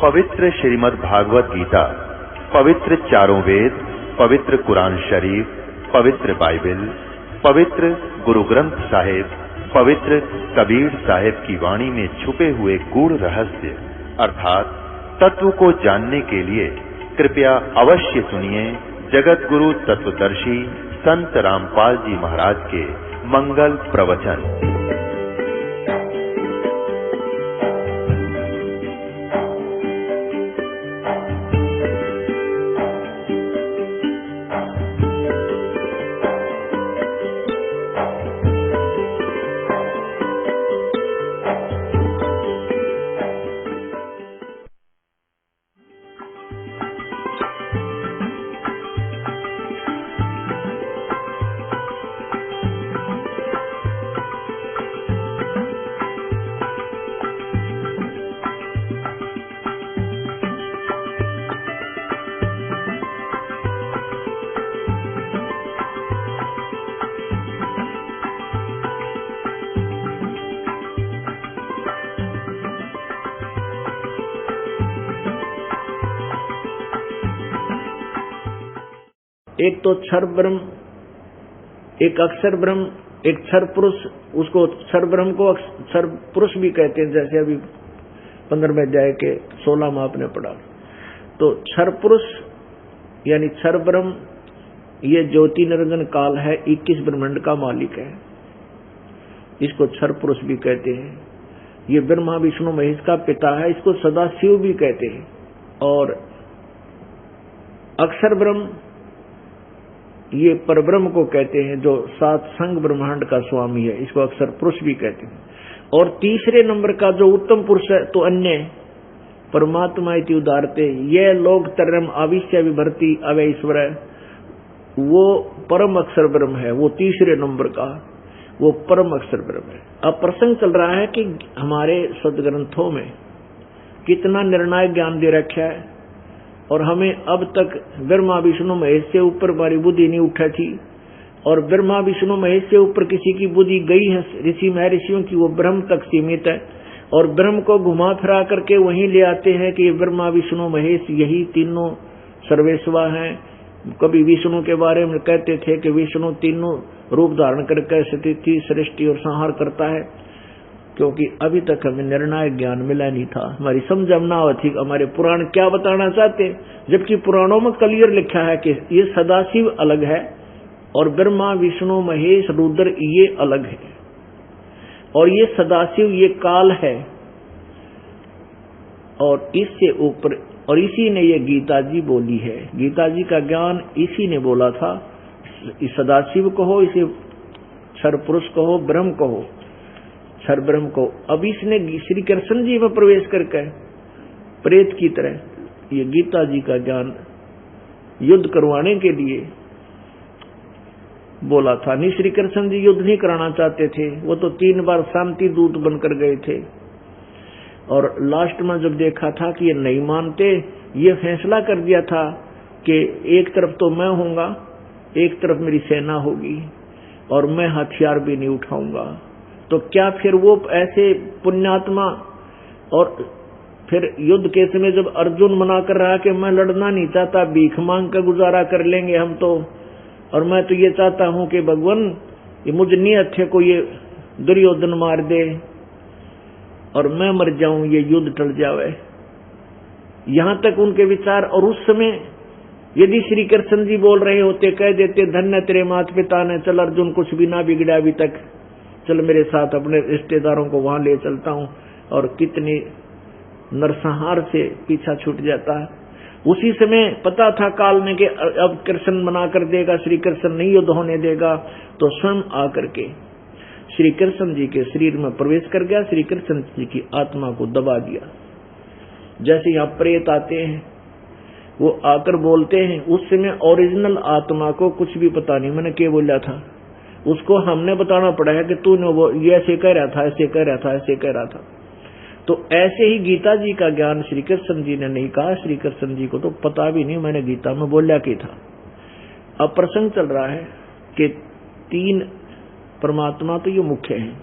पवित्र श्रीमद् भागवत गीता, पवित्र चारों वेद, पवित्र कुरान शरीफ, पवित्र बाइबल, पवित्र गुरु ग्रंथ साहिब, पवित्र कबीर साहिब की वाणी में छुपे हुए गूढ़ रहस्य अर्थात तत्व को जानने के लिए कृपया अवश्य सुनिए जगत गुरु तत्वदर्शी संत रामपाल जी महाराज के मंगल प्रवचन। एक तो क्षर ब्रह्म, एक अक्षर ब्रह्म, एक क्षर पुरुष। उसको क्षर ब्रह्म को क्षर पुरुष भी कहते हैं, जैसे अभी 15वें अध्याय के 16 में आपने पढ़ा। तो क्षर पुरुष यानी क्षर ब्रह्म, ये ज्योति निरंजन काल है, 21 ब्रह्मांड का मालिक है, इसको क्षर पुरुष भी कहते हैं। ये ब्रह्मा विष्णु महेश का पिता है, इसको सदाशिव भी कहते हैं। और अक्षर ब्रह्म ये परब्रह्म को कहते हैं, जो सात संग ब्रह्मांड का स्वामी है, इसको अक्षर पुरुष भी कहते हैं। और तीसरे नंबर का जो उत्तम पुरुष है तो अन्य परमात्मा इति उदारते, ये लोग तरम आविश्य विभर्ति अवैश्वर, वो परम अक्षर ब्रह्म है, वो तीसरे नंबर का वो परम अक्षर ब्रह्म है। अब प्रसंग चल रहा है कि हमारे सदग्रंथों में कितना निर्णायक ज्ञान दे रखा है, और हमें अब तक ब्रह्मा विष्णु महेश से ऊपर हमारी बुद्धि नहीं उठा थी, और ब्रह्मा विष्णु महेश से ऊपर किसी की बुद्धि गई है ऋषि महर्षियों की, वो ब्रह्म तक सीमित है। और ब्रह्म को घुमा फिरा करके वहीं ले आते हैं कि ब्रह्मा विष्णु महेश यही तीनों सर्वेश्वर हैं। कभी विष्णु के बारे में कहते थे कि विष्णु तीनों रूप धारण करके स्थिति सृष्टि और संहार करता है, क्योंकि अभी तक हमें निर्णायक ज्ञान मिला नहीं था, हमारी समझ ना थी हमारे पुराण क्या बताना चाहते। जबकि पुराणों में क्लियर लिखा है कि ये सदाशिव अलग है और ब्रह्मा विष्णु महेश रुद्र ये अलग है, और ये सदाशिव ये काल है, और इससे ऊपर, और इसी ने ये गीता जी बोली है। गीता जी का ज्ञान इसी ने बोला था। इस सदाशिव कहो, इसे क्षर पुरुष कहो, ब्रह्म कहो, क्षर ब्रह्म को। अब इसने श्री कृष्ण जी में प्रवेश करके प्रेत की तरह ये गीता जी का ज्ञान युद्ध करवाने के लिए बोला था। नहीं, श्री कृष्ण जी युद्ध नहीं कराना चाहते थे, वो तो 3 बार शांति दूत बनकर गए थे, और लास्ट में जब देखा था कि ये नहीं मानते, ये फैसला कर दिया था कि एक तरफ तो मैं होऊंगा, एक तरफ मेरी सेना होगी, और मैं हथियार भी नहीं उठाऊंगा। तो क्या फिर वो ऐसे पुण्यात्मा, और फिर युद्ध के समय जब अर्जुन मना कर रहा कि मैं लड़ना नहीं चाहता, भीख मांग कर गुजारा कर लेंगे हम तो, और मैं तो ये चाहता हूं कि भगवान ये मुझे नियत को ये दुर्योधन मार दे और मैं मर जाऊं, ये युद्ध टल जावे, यहां तक उनके विचार। और उस समय यदि श्री कृष्ण जी बोल रहे होते, कह देते धन्य तेरे माता पिता ने, चल अर्जुन कुछ भी ना बिगड़ा अभी तक, चल मेरे साथ अपने रिश्तेदारों को वहां ले चलता हूं, और कितनी नरसंहार से पीछा छूट जाता है। उसी समय पता था काल ने कि अब कृष्ण मना कर देगा, श्री कृष्ण नहीं युद्ध होने देगा, तो स्वयं आकर के श्री कृष्ण जी के शरीर में प्रवेश कर गया, श्री कृष्ण जी की आत्मा को दबा दिया। जैसे यहाँ प्रेत आते हैं, वो आकर बोलते हैं, उस समय ओरिजिनल आत्मा को कुछ भी पता नहीं मैंने क्या बोला था, उसको हमने बताना पड़ा है कि तूने वो ये ऐसे कह रहा था, ऐसे कह रहा था, ऐसे कह रहा था। तो ऐसे ही गीता जी का ज्ञान श्री कृष्ण जी ने नहीं कहा, श्री कृष्ण जी को तो पता भी नहीं मैंने गीता में बोला क्या था। अब प्रसंग चल रहा है कि 3 परमात्मा तो ये मुख्य हैं,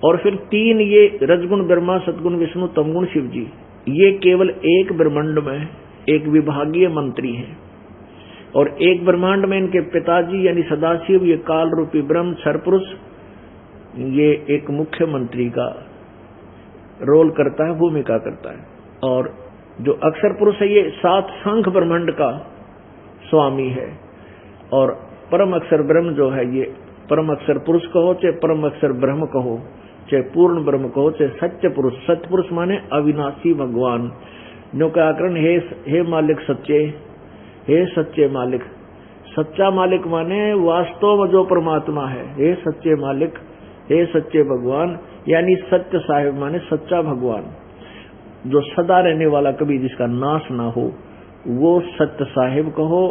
और फिर 3 ये रजगुण ब्रह्मा, सतगुण विष्णु, तमगुण शिव जी, ये केवल एक ब्रह्मांड में एक विभागीय मंत्री हैं, और एक ब्रह्मांड में इनके पिताजी यानी सदाशिव, ये काल रूपी ब्रह्म क्षर पुरुष, ये एक मुख्यमंत्री का रोल करता है, भूमिका करता है। और जो अक्षर पुरुष है ये 7 शंख ब्रह्मांड का स्वामी है, और परम अक्षर ब्रह्म जो है ये परम अक्षर पुरुष कहो चाहे परम अक्षर ब्रह्म कहो, चाहे पूर्ण ब्रह्म कहो, चाहे सत्य पुरुष। सत्य पुरुष माने अविनाशी भगवान, जो का आकरण हे मालिक सच्चे, हे सच्चे मालिक। सच्चा मालिक माने वास्तव में जो परमात्मा है, हे सच्चे मालिक, हे सच्चे भगवान, यानी सत्य साहिब माने सच्चा भगवान, जो सदा रहने वाला, कभी जिसका नाश ना हो, वो सत्य साहिब कहो,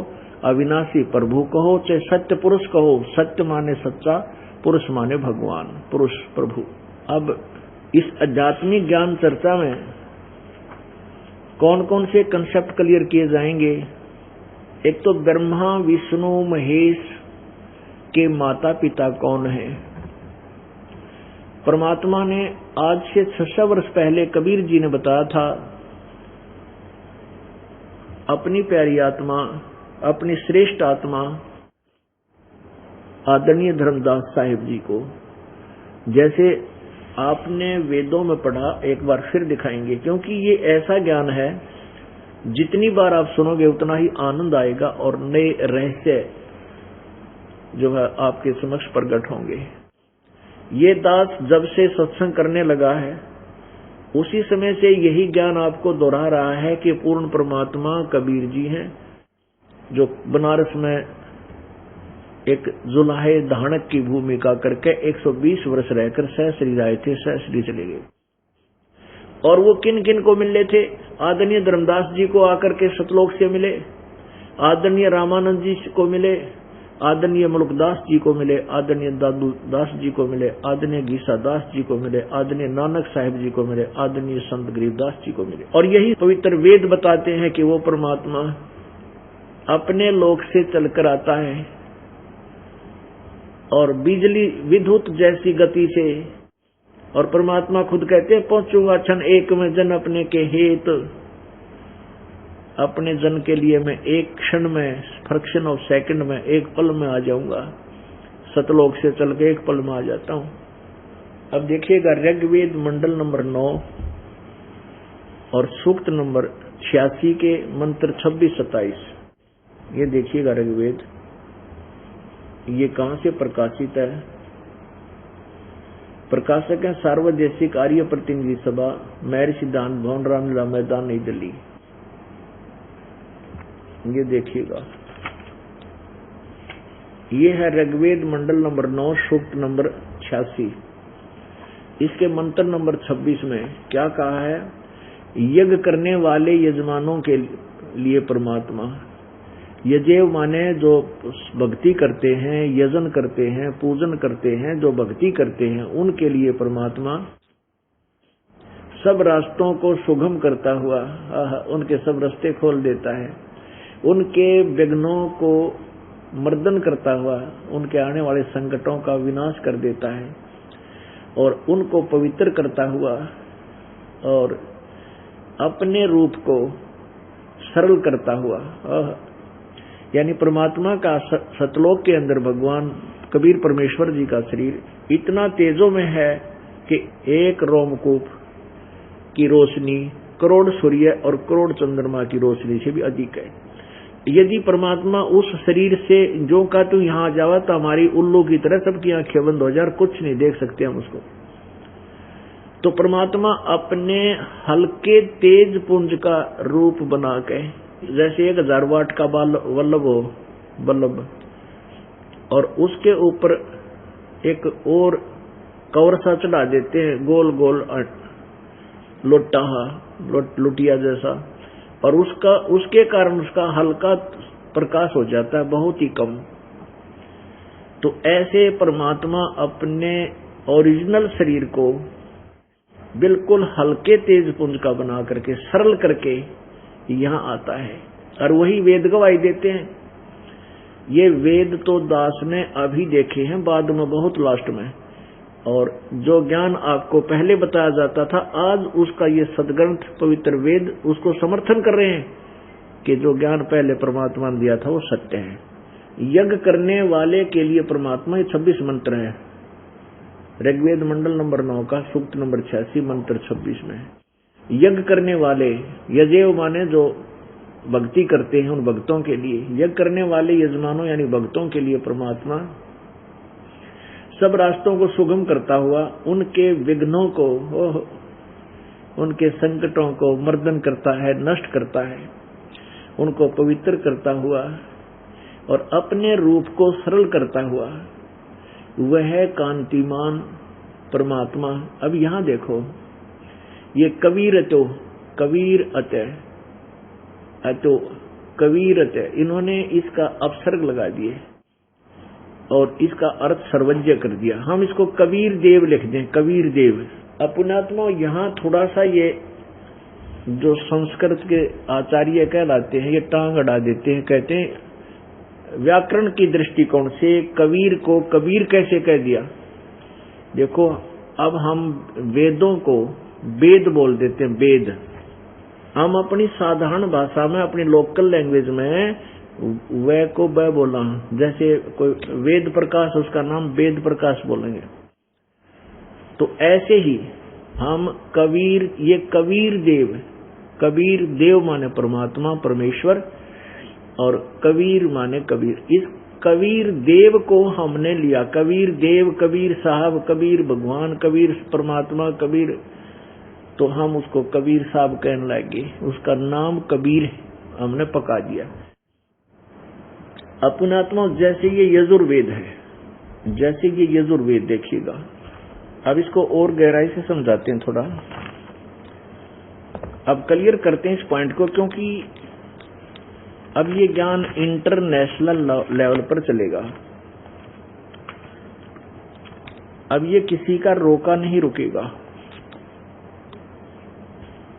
अविनाशी प्रभु कहो, चाहे सत्य पुरुष कहो। सत्य माने सच्चा, पुरुष माने भगवान, पुरुष प्रभु। अब इस आध्यात्मिक ज्ञान चर्चा में कौन कौन से कंसेप्ट क्लियर किए जाएंगे? एक तो ब्रह्मा विष्णु महेश के माता पिता कौन है? परमात्मा ने आज से 600 वर्ष पहले कबीर जी ने बताया था अपनी प्यारी आत्मा, अपनी श्रेष्ठ आत्मा आदरणीय धर्मदास साहिब जी को। जैसे आपने वेदों में पढ़ा, एक बार फिर दिखाएंगे, क्योंकि ये ऐसा ज्ञान है जितनी बार आप सुनोगे उतना ही आनंद आएगा और नए रहस्य जो है आपके समक्ष प्रकट होंगे। ये दास जब से सत्संग करने लगा है उसी समय से यही ज्ञान आपको दोहरा रहा है कि पूर्ण परमात्मा कबीर जी हैं, जो बनारस में एक जुलाहे धानक की भूमिका करके 120 वर्ष रहकर सहस्री आए थे, सहस्री चले गए। और वो किन किन को मिलने थे? आदरणीय धर्मदास जी को आकर के सतलोक से मिले, आदरणीय रामानंद जी को मिले, आदरणीय मुल्कदास जी को मिले, आदरणीय दादू दास जी को मिले, आदरणीय गीसा दास जी को मिले, आदरणीय नानक साहिब जी को मिले, आदरणीय संत गरीबदास जी को मिले। और यही पवित्र वेद बताते हैं कि वो परमात्मा अपने लोक से चलकर आता है और बिजली विद्युत जैसी गति से, और परमात्मा खुद कहते हैं पहुंचूंगा क्षण एक में जन अपने के हेत, अपने जन के लिए मैं एक क्षण में, फ्रैक्शन ऑफ सेकंड में, एक पल में आ जाऊंगा। सतलोक से चल के एक पल में आ जाता हूं। अब देखिएगा ऋग्वेद मंडल नंबर 9 और सूक्त नंबर 86 के मंत्र 26-27। ये देखिएगा ऋग्वेद, ये कहां से प्रकाशित है? प्रकाशक है सार्वदेशिक आर्य प्रतिनिधि सभा, महर्षि सिद्धांत भवन, रामलीला मैदान, नई दिल्ली। ये देखिएगा, ये है ऋग्वेद मंडल नंबर 9 सूक्त नंबर 86। इसके मंत्र नंबर 26 में क्या कहा है? यज्ञ करने वाले यजमानों के लिए परमात्मा, यजेव माने जो भक्ति करते हैं, यजन करते हैं, पूजन करते हैं, जो भक्ति करते हैं, उनके लिए परमात्मा सब रास्तों को सुगम करता हुआ उनके सब रास्ते खोल देता है, उनके विघ्नों को मर्दन करता हुआ उनके आने वाले संकटों का विनाश कर देता है, और उनको पवित्र करता हुआ और अपने रूप को सरल करता हुआ, यानी परमात्मा का सतलोक के अंदर भगवान कबीर परमेश्वर जी का शरीर इतना तेजो में है कि एक रोमकूप की रोशनी करोड़ सूर्य और करोड़ चंद्रमा की रोशनी से भी अधिक है। यदि परमात्मा उस शरीर से जो का तू यहाँ आ जावा तो हमारी उल्लू की तरह सबकी आंखें बंद हो जाए, कुछ नहीं देख सकते हम उसको। तो परमात्मा अपने हल्के तेज पुंज का रूप बना के, जैसे 1000 वाट का बल्ब हो, बल्ब, और उसके ऊपर एक और कवर सा चढ़ा देते हैं, गोल गोल लुटिया जैसा, और उसके कारण उसका हल्का प्रकाश हो जाता है, बहुत ही कम। तो ऐसे परमात्मा अपने ओरिजिनल शरीर को बिल्कुल हल्के तेज पुंज का बना करके, सरल करके यहाँ आता है, और वही वेद गवाही देते हैं। ये वेद तो दास ने अभी देखे हैं, बाद में बहुत लास्ट में, और जो ज्ञान आपको पहले बताया जाता था, आज उसका ये सदग्रंथ पवित्र वेद उसको समर्थन कर रहे हैं कि जो ज्ञान पहले परमात्मा ने दिया था वो सत्य है। यज्ञ करने वाले के लिए परमात्मा, ये 26 मंत्र है, ऋग्वेद मंडल नंबर 9 का सूक्त नंबर 86 मंत्र 26 में। यज्ञ करने वाले, यजेव माने जो भक्ति करते हैं उन भक्तों के लिए, यज्ञ करने वाले यजमानों यानी भक्तों के लिए परमात्मा सब रास्तों को सुगम करता हुआ उनके विघ्नों को, उनके संकटों को मर्दन करता है, नष्ट करता है, उनको पवित्र करता हुआ और अपने रूप को सरल करता हुआ वह कांतिमान परमात्मा। अब यहां देखो, ये कबीर अतो, कबीर अतो कबीर अत, इन्होंने इसका अपसर्ग लगा दिए और इसका अर्थ सर्वज्ञ कर दिया। हम इसको कबीर देव लिख दें, कबीर देव। अपनात्मा यहां थोड़ा सा ये जो संस्कृत के आचार्य कहलाते हैं ये टांग अड़ा देते हैं, कहते हैं व्याकरण की दृष्टिकोण से कबीर को कबीर कैसे कह दिया। देखो अब हम वेदों को वेद बोल देते हैं, वेद। हम अपनी साधारण भाषा में, अपनी लोकल लैंग्वेज में वह को वह बोला, जैसे कोई वेद प्रकाश, उसका नाम वेद प्रकाश बोलेंगे। तो ऐसे ही हम कबीर, ये कबीर देव माने परमात्मा परमेश्वर और कबीर माने कबीर। इस कबीर देव को हमने लिया, कबीर देव, कबीर साहब, कबीर भगवान, कबीर परमात्मा, कबीर, तो हम उसको कबीर साहब कहने लगे, उसका नाम कबीर हमने पका दिया। अपनात्मा जैसे ये यजुर्वेद है, जैसे ये यजुर्वेद देखिएगा। अब इसको और गहराई से समझाते हैं थोड़ा, अब क्लियर करते हैं इस पॉइंट को, क्योंकि अब ये ज्ञान इंटरनेशनल लेवल पर चलेगा। अब ये किसी का रोका नहीं रुकेगा।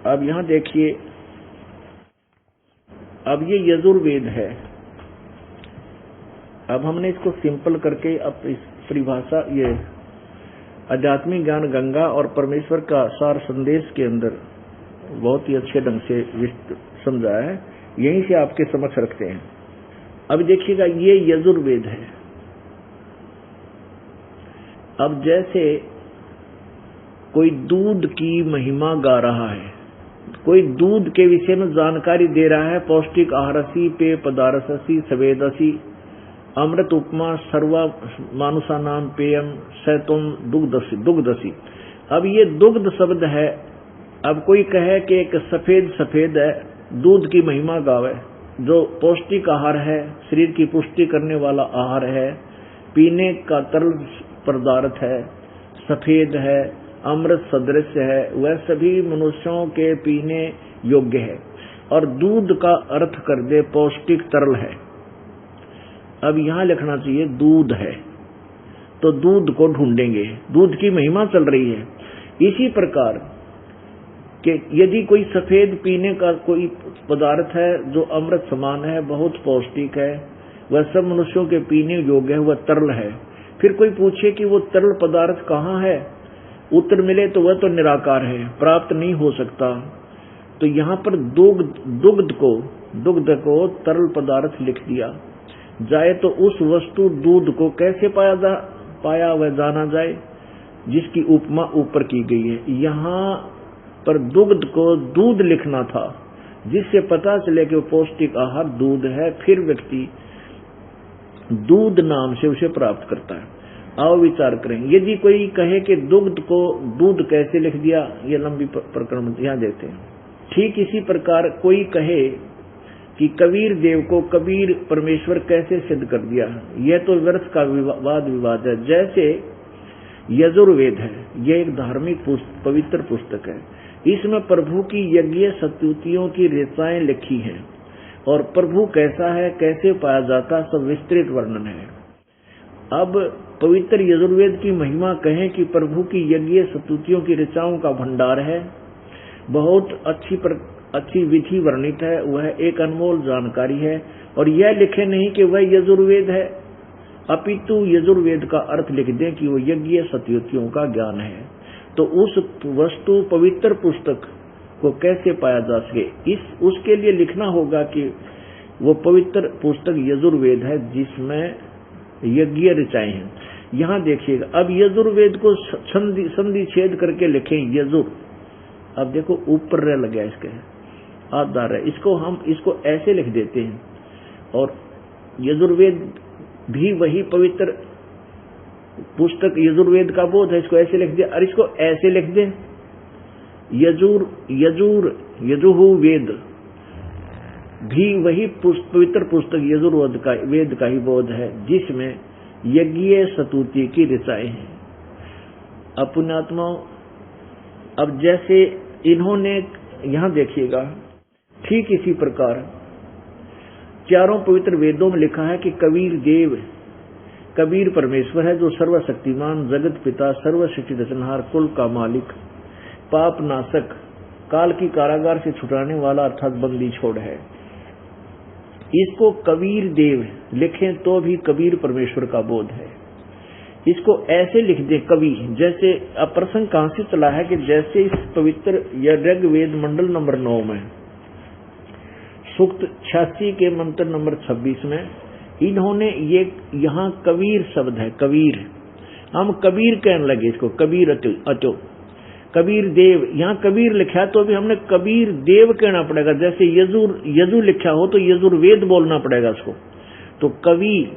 अब यहां देखिए, अब ये यजुर्वेद है। अब हमने इसको सिंपल करके अब इस परिभाषा, ये आध्यात्मिक ज्ञान गंगा और परमेश्वर का सार संदेश के अंदर बहुत ही अच्छे ढंग से समझाया है, यहीं से आपके समक्ष रखते हैं। अब देखिएगा, ये यजुर्वेद है। अब जैसे कोई दूध की महिमा गा रहा है, कोई दूध के विषय में जानकारी दे रहा है, पौष्टिक आहारसी, पेय पदार्थसी, सवेदसी, अमृत उपमा, सर्वा मानुषा नाम पेयम, सैतुम दुग्धसी। अब ये दुग्ध शब्द है। अब कोई कहे कि एक सफेद है, दूध की महिमा गावे, जो पौष्टिक आहार है, शरीर की पुष्टि करने वाला आहार है, पीने का तरल पदार्थ है, सफेद है, अमृत सदृश है, वह सभी मनुष्यों के पीने योग्य है। और दूध का अर्थ कर दे पौष्टिक तरल है। अब यहां लिखना चाहिए दूध है, तो दूध को ढूंढेंगे, दूध की महिमा चल रही है। इसी प्रकार कि यदि कोई सफेद पीने का कोई पदार्थ है जो अमृत समान है, बहुत पौष्टिक है, वह सब मनुष्यों के पीने योग्य है, वह तरल है। फिर कोई पूछे कि वो तरल पदार्थ कहाँ है, उत्तर मिले तो वह तो निराकार है, प्राप्त नहीं हो सकता। तो यहाँ पर दुग्ध को तरल पदार्थ लिख दिया जाए, तो उस वस्तु दूध को कैसे पाया वह जाना जाए, जिसकी उपमा ऊपर की गई है। यहाँ पर दुग्ध को दूध लिखना था, जिससे पता चले कि वो पौष्टिक आहार दूध है, फिर व्यक्ति दूध नाम से उसे प्राप्त करता है। आओ विचार करें, यदि कोई कहे कि दुग्ध को दूध कैसे लिख दिया, ये लंबी प्रकरण यहाँ देते हैं। ठीक इसी प्रकार कोई कहे कि कबीर देव को कबीर परमेश्वर कैसे सिद्ध कर दिया, यह तो व्यर्थ का वाद विवाद है। जैसे यजुर्वेद है, यह एक धार्मिक पवित्र पुस्तक है, इसमें प्रभु की यज्ञ स्तुतियों की ऋचाएं लिखी हैं और प्रभु कैसा है, कैसे पाया जाता, सब विस्तृत वर्णन है। अब पवित्र यजुर्वेद की महिमा कहें कि प्रभु की यज्ञ स्तुतियों की ऋचाओं का भंडार है, बहुत अच्छी विधि वर्णित है, वह एक अनमोल जानकारी है। और यह लिखे नहीं कि वह यजुर्वेद है। अपितु यजुर्वेद का अर्थ लिख दें कि वो यज्ञ सतयुतियों का ज्ञान है। तो उस वस्तु पवित्र पुस्तक को कैसे पाया जा सके, उसके लिए लिखना होगा कि वो पवित्र पुस्तक यजुर्वेद है जिसमें यज्ञ ऋचाएं हैं। यहाँ देखिएगा, अब यजुर्वेद को संधि छेद करके लिखें यजुर। अब देखो ऊपर रह लग गया इसके आधार है, इसको ऐसे लिख देते हैं। और यजुर्वेद भी वही पवित्र पुस्तक यजुर्वेद का बोध है, इसको ऐसे लिख दिया। और इसको ऐसे लिख दें यजुहु वेद भी वही पवित्र पुस्तक यजुर्वेद का ही बोध है जिसमें यज्ञ स्तुति की ऋचाएं हैं। अब पुण्यात्माओं, अब जैसे इन्होंने यहां देखिएगा, ठीक इसी प्रकार चारों पवित्र वेदों में लिखा है कि कबीर परमेश्वर है जो सर्वशक्तिमान, जगत पिता, सर्वसृष्टि रचनहार, कुल का मालिक, पाप नाशक, काल की कारागार से छुड़ाने वाला अर्थात बंदी छोड़ है। इसको कबीर देव लिखें तो भी कबीर परमेश्वर का बोध है। इसको ऐसे लिख दें कवि, जैसे अब प्रसंग कहां से चला है कि जैसे इस पवित्र ऋग्वेद मंडल नंबर 9 में सूक्त 86 के मंत्र नंबर 26 में इन्होंने ये यहाँ कबीर शब्द है, कबीर, हम कबीर कहने लगे इसको, कबीर अतो कबीर देव, यहाँ कबीर लिखा तो भी हमने कबीर देव कहना पड़ेगा। जैसे यजु लिखा हो तो यजुर्वेद बोलना पड़ेगा इसको। तो कवि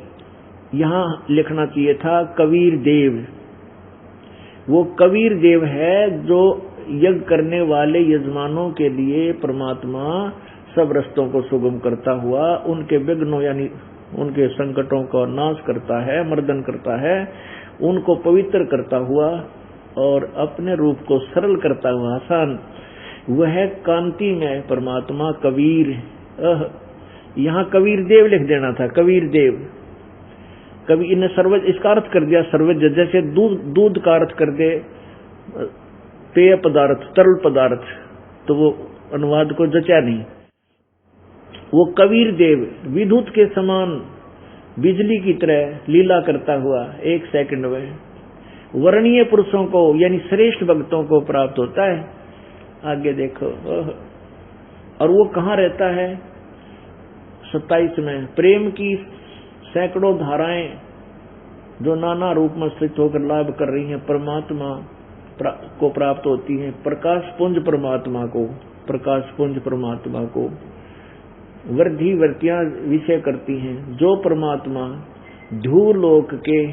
यहाँ लिखना चाहिए था कबीर देव। वो कबीर देव है जो यज्ञ करने वाले यजमानों के लिए परमात्मा सब रस्तों को सुगम करता हुआ उनके विघ्नों यानी उनके संकटों का नाश करता है, मर्दन करता है, उनको पवित्र करता हुआ और अपने रूप को सरल करता हुआ आसान, वह कांति में परमात्मा कबीर। यहाँ कबीर देव लिख देना था, कबीर देव। कभी इन्हें सर्वज इसका अर्थ कर दिया सर्वज, जैसे दूध का अर्थ कर दे पेय पदार्थ, तरल पदार्थ, तो वो अनुवाद को जचा नहीं। वो कबीर देव विद्युत के समान बिजली की तरह लीला करता हुआ एक सेकंड में वर्णीय पुरुषों को यानी श्रेष्ठ भक्तों को प्राप्त होता है। आगे देखो, और वो कहाँ रहता है? 27 में प्रेम की सैकड़ों धाराएं जो नाना रूप में स्थित होकर लाभ कर रही हैं परमात्मा को प्राप्त होती हैं। प्रकाश पुंज परमात्मा को वृत्तियां विषय करती हैं। जो परमात्मा धूलोक के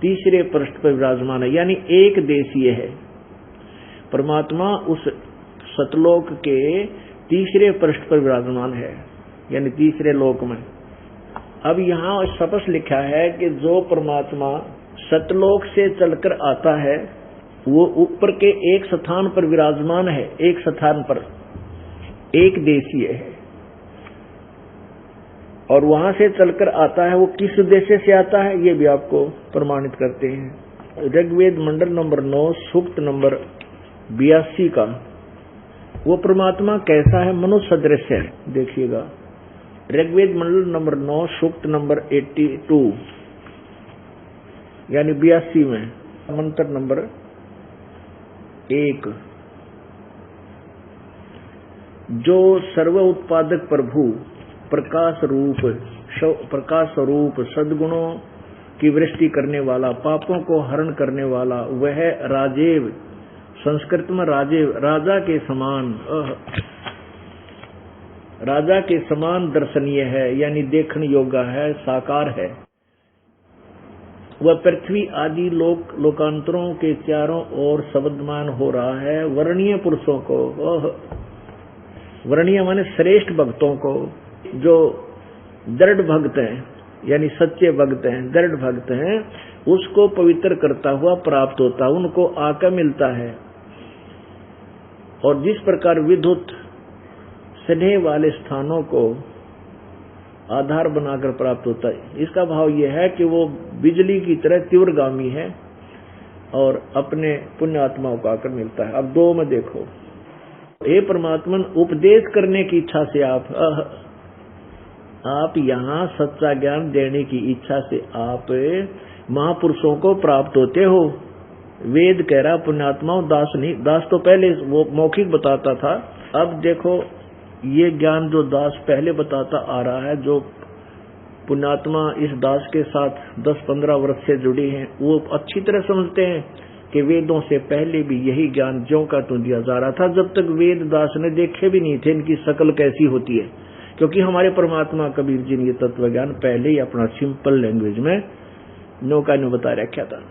तीसरे पृष्ठ पर विराजमान है, यानी एक देशीय है। परमात्मा उस सतलोक के तीसरे पृष्ठ पर विराजमान है, यानी तीसरे लोक में। अब यहाँ स्पष्ट लिखा है कि जो परमात्मा सतलोक से चलकर आता है वो ऊपर के एक स्थान पर विराजमान है, एक स्थान पर एक देशीय है, और वहां से चलकर आता है। वो किस उद्देश्य से आता है ये भी आपको प्रमाणित करते हैं। ऋग्वेद मंडल नंबर 9 सूक्त नंबर 82 का वो परमात्मा कैसा है? मनुष्य सदृश है। देखिएगा ऋग्वेद मंडल नंबर 9 सूक्त नंबर 82 यानी 82 में मंत्र नंबर 1, जो सर्व उत्पादक प्रभु प्रकाश स्वरूप सद्गुणों की वृष्टि करने वाला, पापों को हरण करने वाला, वह राजेव, संस्कृत में राजेव राजा के समान दर्शनीय है, यानी देखने योग्य है, साकार है। वह पृथ्वी आदि लोकांतरों के चारों ओर शब्दमान हो रहा है। वर्णीय पुरुषों को, वर्णीय माने श्रेष्ठ भक्तों को, जो दृढ़ भक्त हैं यानी सच्चे भक्त हैं, दृढ़ भक्त हैं, उसको पवित्र करता हुआ प्राप्त होता है, उनको आकर मिलता है। और जिस प्रकार विद्युत स्नेह वाले स्थानों को आधार बनाकर प्राप्त होता है, इसका भाव यह है कि वो बिजली की तरह तीव्रगामी है और अपने पुण्य आत्माओं को आकर मिलता है। अब 2 में देखो, हे परमात्मन, उपदेश करने की इच्छा से आप आप यहाँ सच्चा ज्ञान देने की इच्छा से आप महापुरुषों को प्राप्त होते हो। वेद कह रहा पुण्यात्माओं, दास नहीं। दास तो पहले वो मौखिक बताता था, अब देखो ये ज्ञान जो दास पहले बताता आ रहा है, जो पुण्यात्मा इस दास के साथ 10-15 वर्ष से जुड़े हैं, वो अच्छी तरह समझते हैं कि वेदों से पहले भी यही ज्ञान ज्यों का त्यों दिया जा रहा था। जब तक वेद दास ने देखे भी नहीं थे इनकी शक्ल कैसी होती है, क्योंकि हमारे परमात्मा कबीर जी ने ये तत्व ज्ञान पहले ही अपना सिंपल लैंग्वेज में नौका ने बता रखा था।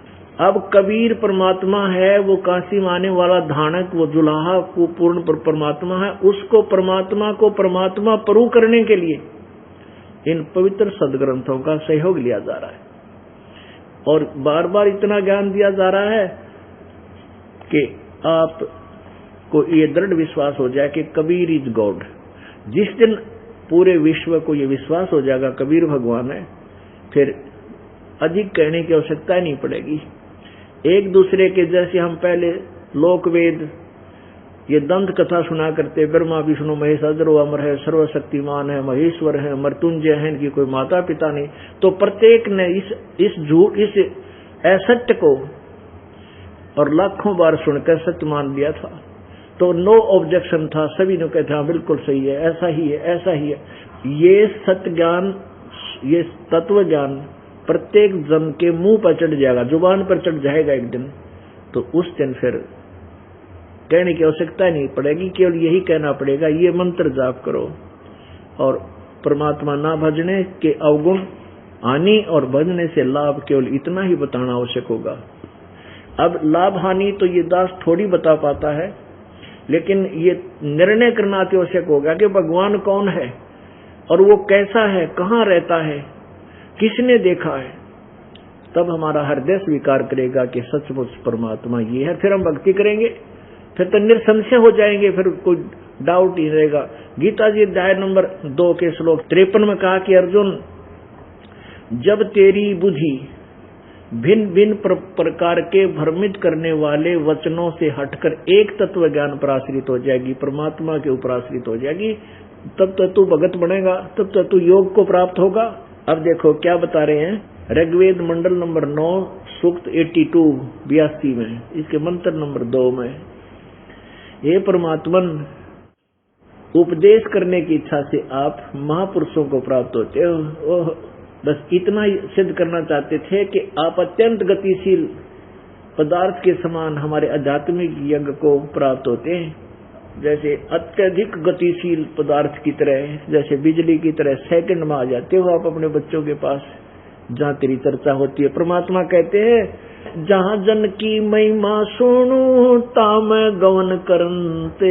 अब कबीर परमात्मा है, वो काशी माने वाला धानक, वो जुलाहा को पूर्ण परमात्मा है। उसको परमात्मा को परमात्मा परु करने के लिए इन पवित्र सदग्रंथों का सहयोग लिया जा रहा है, और बार बार इतना ज्ञान दिया जा रहा है कि आपको ये दृढ़ विश्वास हो जाए कि कबीर इज गॉड। जिस दिन पूरे विश्व को ये विश्वास हो जाएगा कबीर भगवान है, फिर अधिक कहने की आवश्यकता ही नहीं पड़ेगी। एक दूसरे के जैसे हम पहले लोक वेद ये दंत कथा सुना करते, ब्रह्मा विष्णु महेश अजरो अमर है, सर्वशक्तिमान है, महेश्वर है, मृत्युंजय है, इनकी कोई माता पिता नहीं, तो प्रत्येक ने इस असत्य को और लाखों बार सुनकर सत्य मान लिया था। तो नो ऑब्जेक्शन था, सभी ने कहते हाँ बिल्कुल सही है, ऐसा ही है, ऐसा ही है। ये सत्य ज्ञान, ये तत्व ज्ञान प्रत्येक जन के मुंह पर चढ़ जाएगा, जुबान पर चढ़ जाएगा एक दिन, तो उस दिन फिर कहने की आवश्यकता नहीं पड़ेगी, केवल यही कहना पड़ेगा ये मंत्र जाप करो। और परमात्मा ना भजने के अवगुण हानि और भजने से लाभ, केवल इतना ही बताना आवश्यक होगा। अब लाभ हानि तो ये दास थोड़ी बता पाता है, लेकिन ये निर्णय करना आवश्यक होगा कि भगवान कौन है और वो कैसा है, कहाँ रहता है, किसने देखा है। तब हमारा हृदय स्वीकार करेगा कि सचमुच परमात्मा ये है, फिर हम भक्ति करेंगे, फिर तो निसंशय हो जाएंगे, फिर कोई डाउट ही रहेगा। गीता जी अध्याय नंबर 2 के श्लोक 53 में कहा कि अर्जुन, जब तेरी बुद्धि भिन्न भिन्न प्रकार के भ्रमित करने वाले वचनों से हटकर एक तत्व ज्ञान पर आश्रित हो जाएगी, परमात्मा के ऊपर आश्रित हो जाएगी, तब तो तू भगत बनेगा, तब तो तू योग को प्राप्त होगा। अब देखो क्या बता रहे हैं, ऋग्वेद मंडल नंबर 9 सूक्त 82 में, इसके मंत्र नंबर 2 में, हे परमात्मन, उपदेश करने की इच्छा से आप महापुरुषों को प्राप्त होते हो। बस इतना ही सिद्ध करना चाहते थे कि आप अत्यंत गतिशील पदार्थ के समान हमारे आध्यात्मिक यज्ञ को प्राप्त होते हैं, जैसे अत्यधिक गतिशील पदार्थ की तरह, जैसे बिजली की तरह सेकंड में आ जाते हो आप अपने बच्चों के पास जहाँ तेरी चर्चा होती है। परमात्मा कहते हैं, जहाँ जन की महिमा सुनूं ताम गवन करते,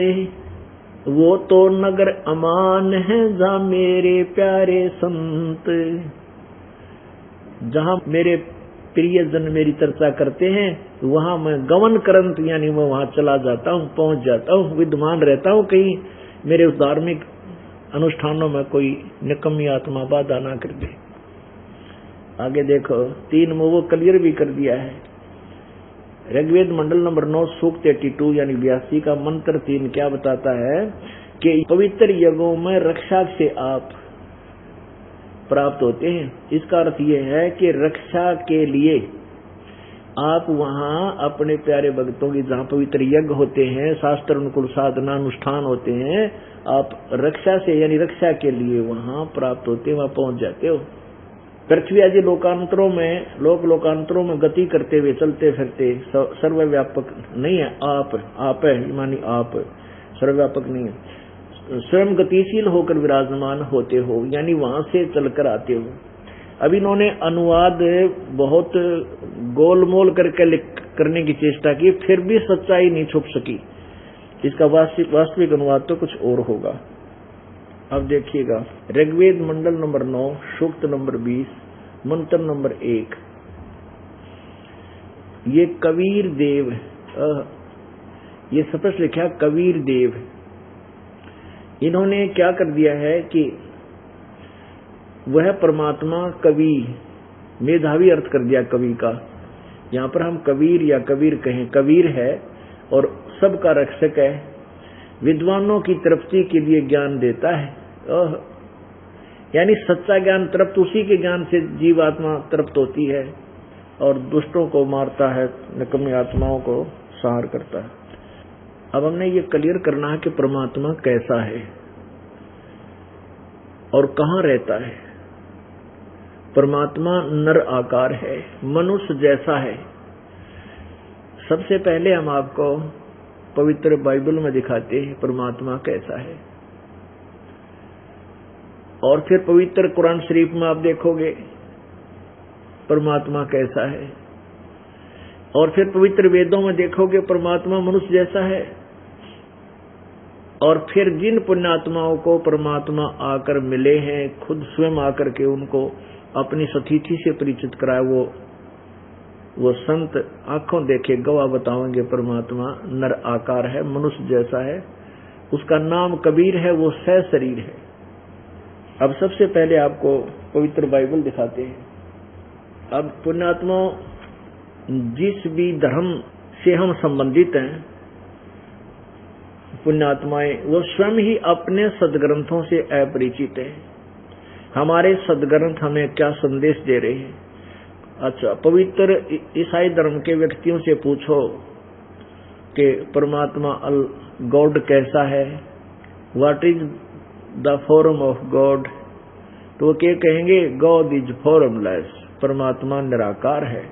वो तो नगर अमान है जहाँ मेरे प्यारे संत। जहाँ मेरे प्रिय जन मेरी चर्चा करते हैं वहां मैं गवन करंत, यानी मैं वहां चला जाता हूँ, पहुंच जाता हूँ, विद्यमान रहता हूँ। कहीं मेरे उस धार्मिक अनुष्ठानों में कोई निकम्मी आत्मा बाधा ना कर दे। आगे देखो 3 में वो क्लियर भी कर दिया है। ऋग्वेद मंडल नंबर 9 सूक्त 82 यानी 82 का मंत्र 3 क्या बताता है कि पवित्र यज्ञों में रक्षा से आप प्राप्त होते हैं। इसका अर्थ यह है कि रक्षा के लिए आप वहां अपने प्यारे भक्तों की, जहां पवित्र यज्ञ होते हैं, शास्त्र अनुकूल साधना अनुष्ठान होते हैं, आप रक्षा से यानी रक्षा के लिए वहां प्राप्त होते, वहां पहुंच जाते हो। पृथ्वी आदि लोकांतरों में, लोकांतरों में गति करते हुए चलते फिरते सर्वव्यापक नहीं है, आप है, मानी आप सर्वव्यापक नहीं है, स्वयं गतिशील होकर विराजमान होते हो, यानी वहां से चलकर आते हो। अब इन्होंने अनुवाद बहुत गोलमोल करके करने की चेष्टा की, फिर भी सच्चाई नहीं छुप सकी। इसका वास्तविक अनुवाद तो कुछ और होगा। अब देखिएगा, ऋग्वेद मंडल नंबर 9 सूक्त नंबर 20 मंत्र नंबर 1, ये कबीर देव, ये स्पष्ट लिखा कबीर देव। इन्होंने क्या कर दिया है कि वह परमात्मा कवि, मेधावी अर्थ कर दिया कवि का। यहाँ पर हम कबीर या कबीर कहें, कबीर है और सबका रक्षक है, विद्वानों की तृप्ति के लिए ज्ञान देता है। यानी सच्चा ज्ञान तृप्त, उसी के ज्ञान से जीवात्मा तृप्त होती है और दुष्टों को मारता है, निकम्मी आत्माओं को संहार करता है। अब हमने ये क्लियर करना है कि परमात्मा कैसा है और कहाँ रहता है। परमात्मा नर आकार है, मनुष्य जैसा है। सबसे पहले हम आपको पवित्र बाइबल में दिखाते हैं परमात्मा कैसा है, और फिर पवित्र कुरान शरीफ में आप देखोगे परमात्मा कैसा है, और फिर पवित्र वेदों में देखोगे परमात्मा मनुष्य जैसा है। और फिर जिन पुण्यात्माओं को परमात्मा आकर मिले हैं, खुद स्वयं आकर के उनको अपनी सतीथि से परिचित कराए, वो संत आंखों देखे गवाह बताएंगे परमात्मा नर आकार है, मनुष्य जैसा है। उसका नाम कबीर है, वो सह शरीर है। अब सबसे पहले आपको पवित्र बाइबल दिखाते हैं। अब पुण्यात्मा, जिस भी धर्म से हम संबंधित हैं, पुण्यात्माएं वो स्वयं ही अपने सदग्रंथों से अपरिचित है। हमारे सदग्रंथ हमें क्या संदेश दे रहे हैं? अच्छा, पवित्र ईसाई धर्म के व्यक्तियों से पूछो कि परमात्मा गॉड कैसा है, what is the form of God, तो वो क्या कहेंगे? गॉड इज फॉर्मलेस, परमात्मा निराकार है।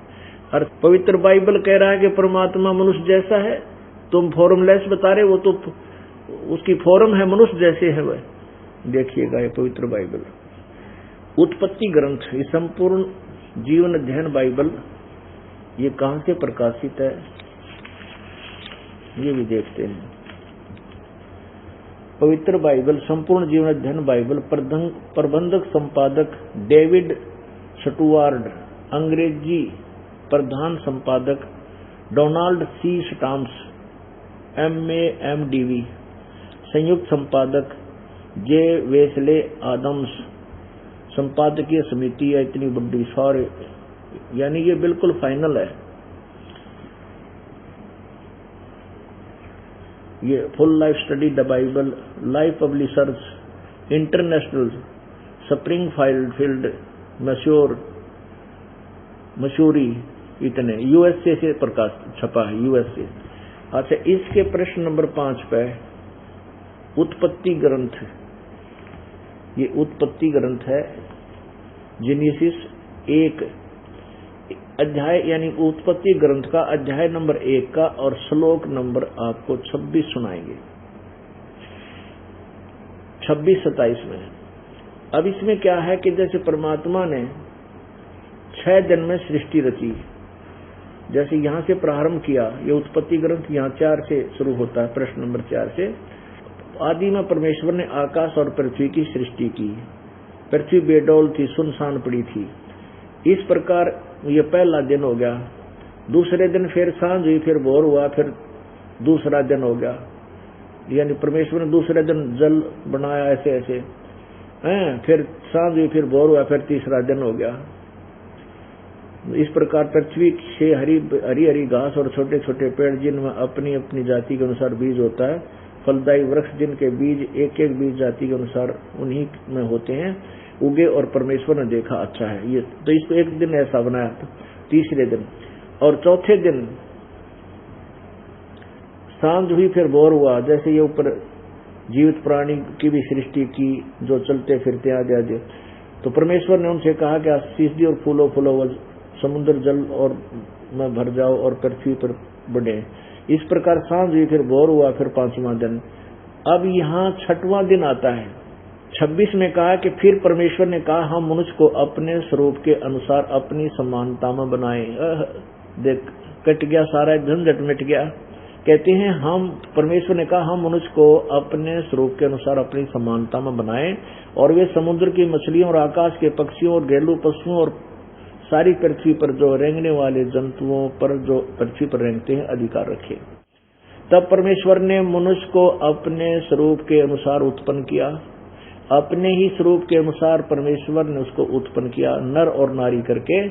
और पवित्र बाइबल कह रहा है कि परमात्मा मनुष्य जैसा है, तुम फॉर्मलेस बता रहे, वो तो उसकी फॉर्म है मनुष्य जैसे है वह। देखिएगा ये पवित्र बाइबल, उत्पत्ति ग्रंथ, ये संपूर्ण जीवन अध्ययन बाइबल, ये कहां से प्रकाशित है ये भी देखते हैं। पवित्र बाइबल, संपूर्ण जीवन अध्ययन बाइबल, प्रबंधक संपादक डेविड स्टुअर्ट, अंग्रेजी प्रधान संपादक Donald C Stamps, MA MDV, संयुक्त संपादक जे वेस्ले आदम्स, संपादकीय समिति है इतनी बड़ी सारे, यानी ये बिल्कुल फाइनल है। ये full life study the Bible, life publishers international, Springfield, Mussoorie, इतने USA से प्रकाश छपा है, USA। अच्छा, इसके प्रश्न नंबर 5 पे उत्पत्ति ग्रंथ, ये उत्पत्ति ग्रंथ है, जेनेसिस 1 अध्याय, यानी उत्पत्ति ग्रंथ का अध्याय नंबर 1 का और श्लोक नंबर आपको 26 सुनाएंगे, 26-27 में। अब इसमें क्या है कि जैसे परमात्मा ने 6 दिन में सृष्टि रची, जैसे यहां से प्रारंभ किया, ये उत्पत्ति ग्रंथ यहाँ 4 से शुरू होता है, प्रश्न नंबर 4 से। आदि में परमेश्वर ने आकाश और पृथ्वी की सृष्टि की। पृथ्वी बेडौल थी, सुनसान पड़ी थी। इस प्रकार ये पहला दिन हो गया। दूसरे दिन फिर सांझ हुई, फिर भोर हुआ, फिर दूसरा दिन हो गया। यानी परमेश्वर ने दूसरे दिन जल बनाया, ऐसे ऐसे फिर सांझ हुई, फिर भोर हुआ, फिर तीसरा दिन हो गया। इस प्रकार पृथ्वी से हरी हरी घास और छोटे छोटे पेड़, जिनमें अपनी अपनी जाति के अनुसार बीज होता है, फलदायी वृक्ष जिनके बीज एक एक बीज जाति के अनुसार उन्हीं में होते हैं, उगे। और परमेश्वर ने देखा अच्छा है। ये तो इसको एक दिन ऐसा बनाया, तीसरे दिन। और चौथे दिन सांझ हुई, फिर भोर हुआ। जैसे ये ऊपर जीवित प्राणी की भी सृष्टि की, जो चलते फिरते आदि। तो परमेश्वर ने उनसे कहा कि आशीष दी और फूलो फूलो, समुद्र जल और में भर जाओ और पृथ्वी पर बढ़े। इस प्रकार सांझ हुई, फिर भोर हुआ, फिर 5वां दिन। अब यहाँ 6वां दिन आता है। 26 में कहा कि फिर परमेश्वर ने कहा, हम मनुष्य को अपने स्वरूप के अनुसार अपनी समानता में बनाए। देख, कट गया सारा झंझट, मिट गया। कहते हैं हम, परमेश्वर ने कहा, हम मनुष्य को अपने स्वरूप के अनुसार अपनी समानता में बनाए, और वे समुद्र की मछलियों और आकाश के पक्षियों और घरेलू पशुओं और सारी पृथ्वी पर जो रेंगने वाले जंतुओं पर, जो पृथ्वी पर रेंगते हैं, अधिकार रखे। तब परमेश्वर ने मनुष्य को अपने स्वरूप के अनुसार उत्पन्न किया। अपने ही स्वरूप के अनुसार परमेश्वर ने उसको उत्पन्न किया, नर और नारी करके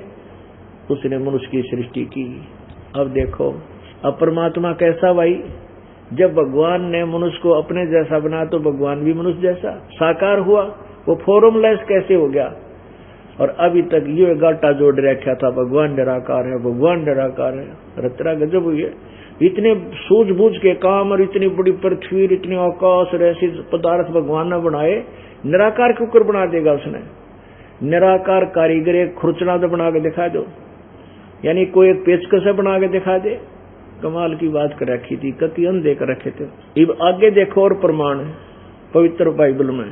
उसने मनुष्य की सृष्टि की। अब देखो, अब परमात्मा कैसा भाई? जब भगवान ने मनुष्य को अपने जैसा बनाया तो भगवान भी मनुष्य जैसा साकार हुआ। वो फॉर्मलेस कैसे हो गया? और अभी तक ये गाटा जोड़ रखा था, भगवान निराकार है, भगवान निराकार है। रतरा गजब हुई है। इतने सूझबूझ के काम और इतनी बड़ी पृथ्वी, इतने आकाश और ऐसे पदार्थ भगवान ने बनाए, निराकार के ऊपर बना देगा उसने? निराकार कारीगर एक खुरचना तो बना के दिखा दो, यानी कोई एक पेचकस बना के दिखा दे। कमाल की बात कर रखी थी, कति अंधे कर रखे थे। अब आगे देखो और प्रमाण पवित्र बाइबल में।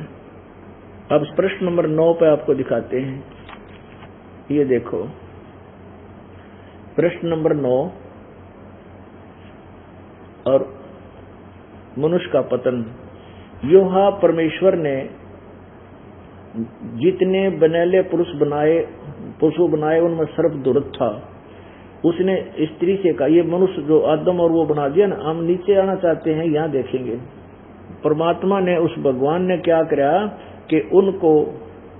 अब प्रश्न नंबर 9 पे आपको दिखाते हैं। ये देखो प्रश्न नंबर 9 और मनुष्य का पतन। योहा परमेश्वर ने जितने बनेले पुरुष बनाए, पशु बनाए, उनमें सर्प दुर्त था। उसने स्त्री से कहा, ये मनुष्य जो आदम और वो बना दिया ना, हम नीचे आना चाहते हैं, यहां देखेंगे परमात्मा ने, उस भगवान ने क्या करा कि उनको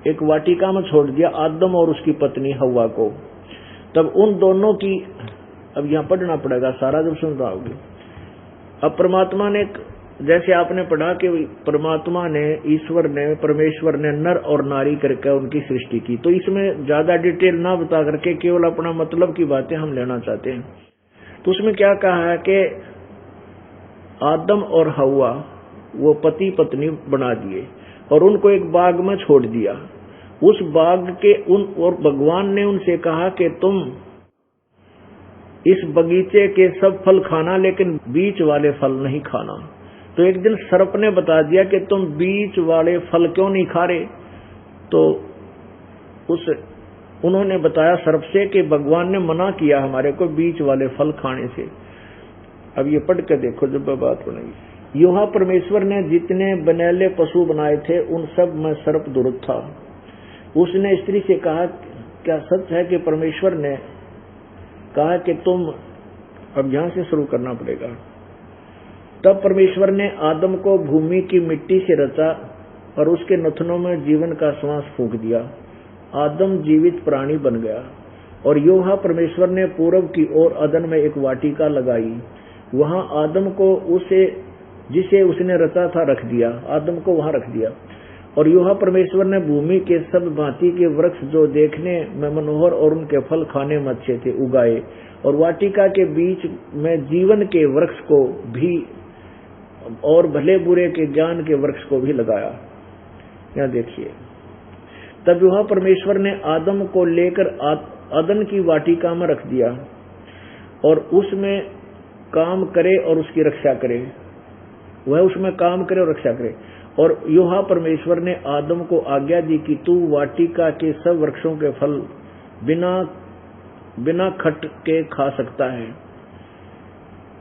एक वाटिका में छोड़ दिया, आदम और उसकी पत्नी हव्वा को। तब उन दोनों की, अब यहां पढ़ना पड़ेगा सारा जब सुन पाओगे। अब परमात्मा ने, जैसे आपने पढ़ा कि परमात्मा ने, ईश्वर ने, परमेश्वर ने नर और नारी करके उनकी सृष्टि की। तो इसमें ज्यादा डिटेल ना बता करके केवल अपना मतलब की बातें हम लेना चाहते हैं। तो उसमें क्या कहा है कि आदम और हव्वा वो पति पत्नी बना दिए और उनको एक बाग में छोड़ दिया। उस बाग के और भगवान ने उनसे कहा कि तुम इस बगीचे के सब फल खाना, लेकिन बीच वाले फल नहीं खाना। तो एक दिन सर्प ने बता दिया कि तुम बीच वाले फल क्यों नहीं खा रहे? तो उन्होंने बताया सर्प से कि भगवान ने मना किया हमारे को बीच वाले फल खाने से। अब ये पढ़ के देखो जब बात बनेगी। योहा परमेश्वर ने जितने बनेले पशु बनाए थे, उन सब में सर्प दुर्त था। उसने स्त्री से कहा, क्या सच है कि परमेश्वर ने कहा कि तुम, अब यहां से शुरू करना पड़ेगा। तब परमेश्वर ने आदम को भूमि की मिट्टी से रचा और उसके नथनों में जीवन का श्वास फूंक दिया। आदम जीवित प्राणी बन गया। और योहा परमेश्वर ने पूरब की ओर अदन में एक वाटिका लगाई, वहां आदम को जिसे उसने रचा था रख दिया, आदम को वहां रख दिया। और योहा परमेश्वर ने भूमि के सब भांति के वृक्ष जो देखने में मनोहर और उनके फल खाने में अच्छे थे उगाए, और वाटिका के बीच में जीवन के वृक्ष को भी और भले बुरे के ज्ञान के वृक्ष को भी लगाया। यहाँ देखिए, तब योहा परमेश्वर ने आदम को लेकर अदन की वाटिका में रख दिया और उसमें काम करे और उसकी रक्षा करे, वह उसमें काम करे और रक्षा करे। और योहा परमेश्वर ने आदम को आज्ञा दी कि तू वाटिका के सब वृक्षों के फल बिना खट के खा सकता है,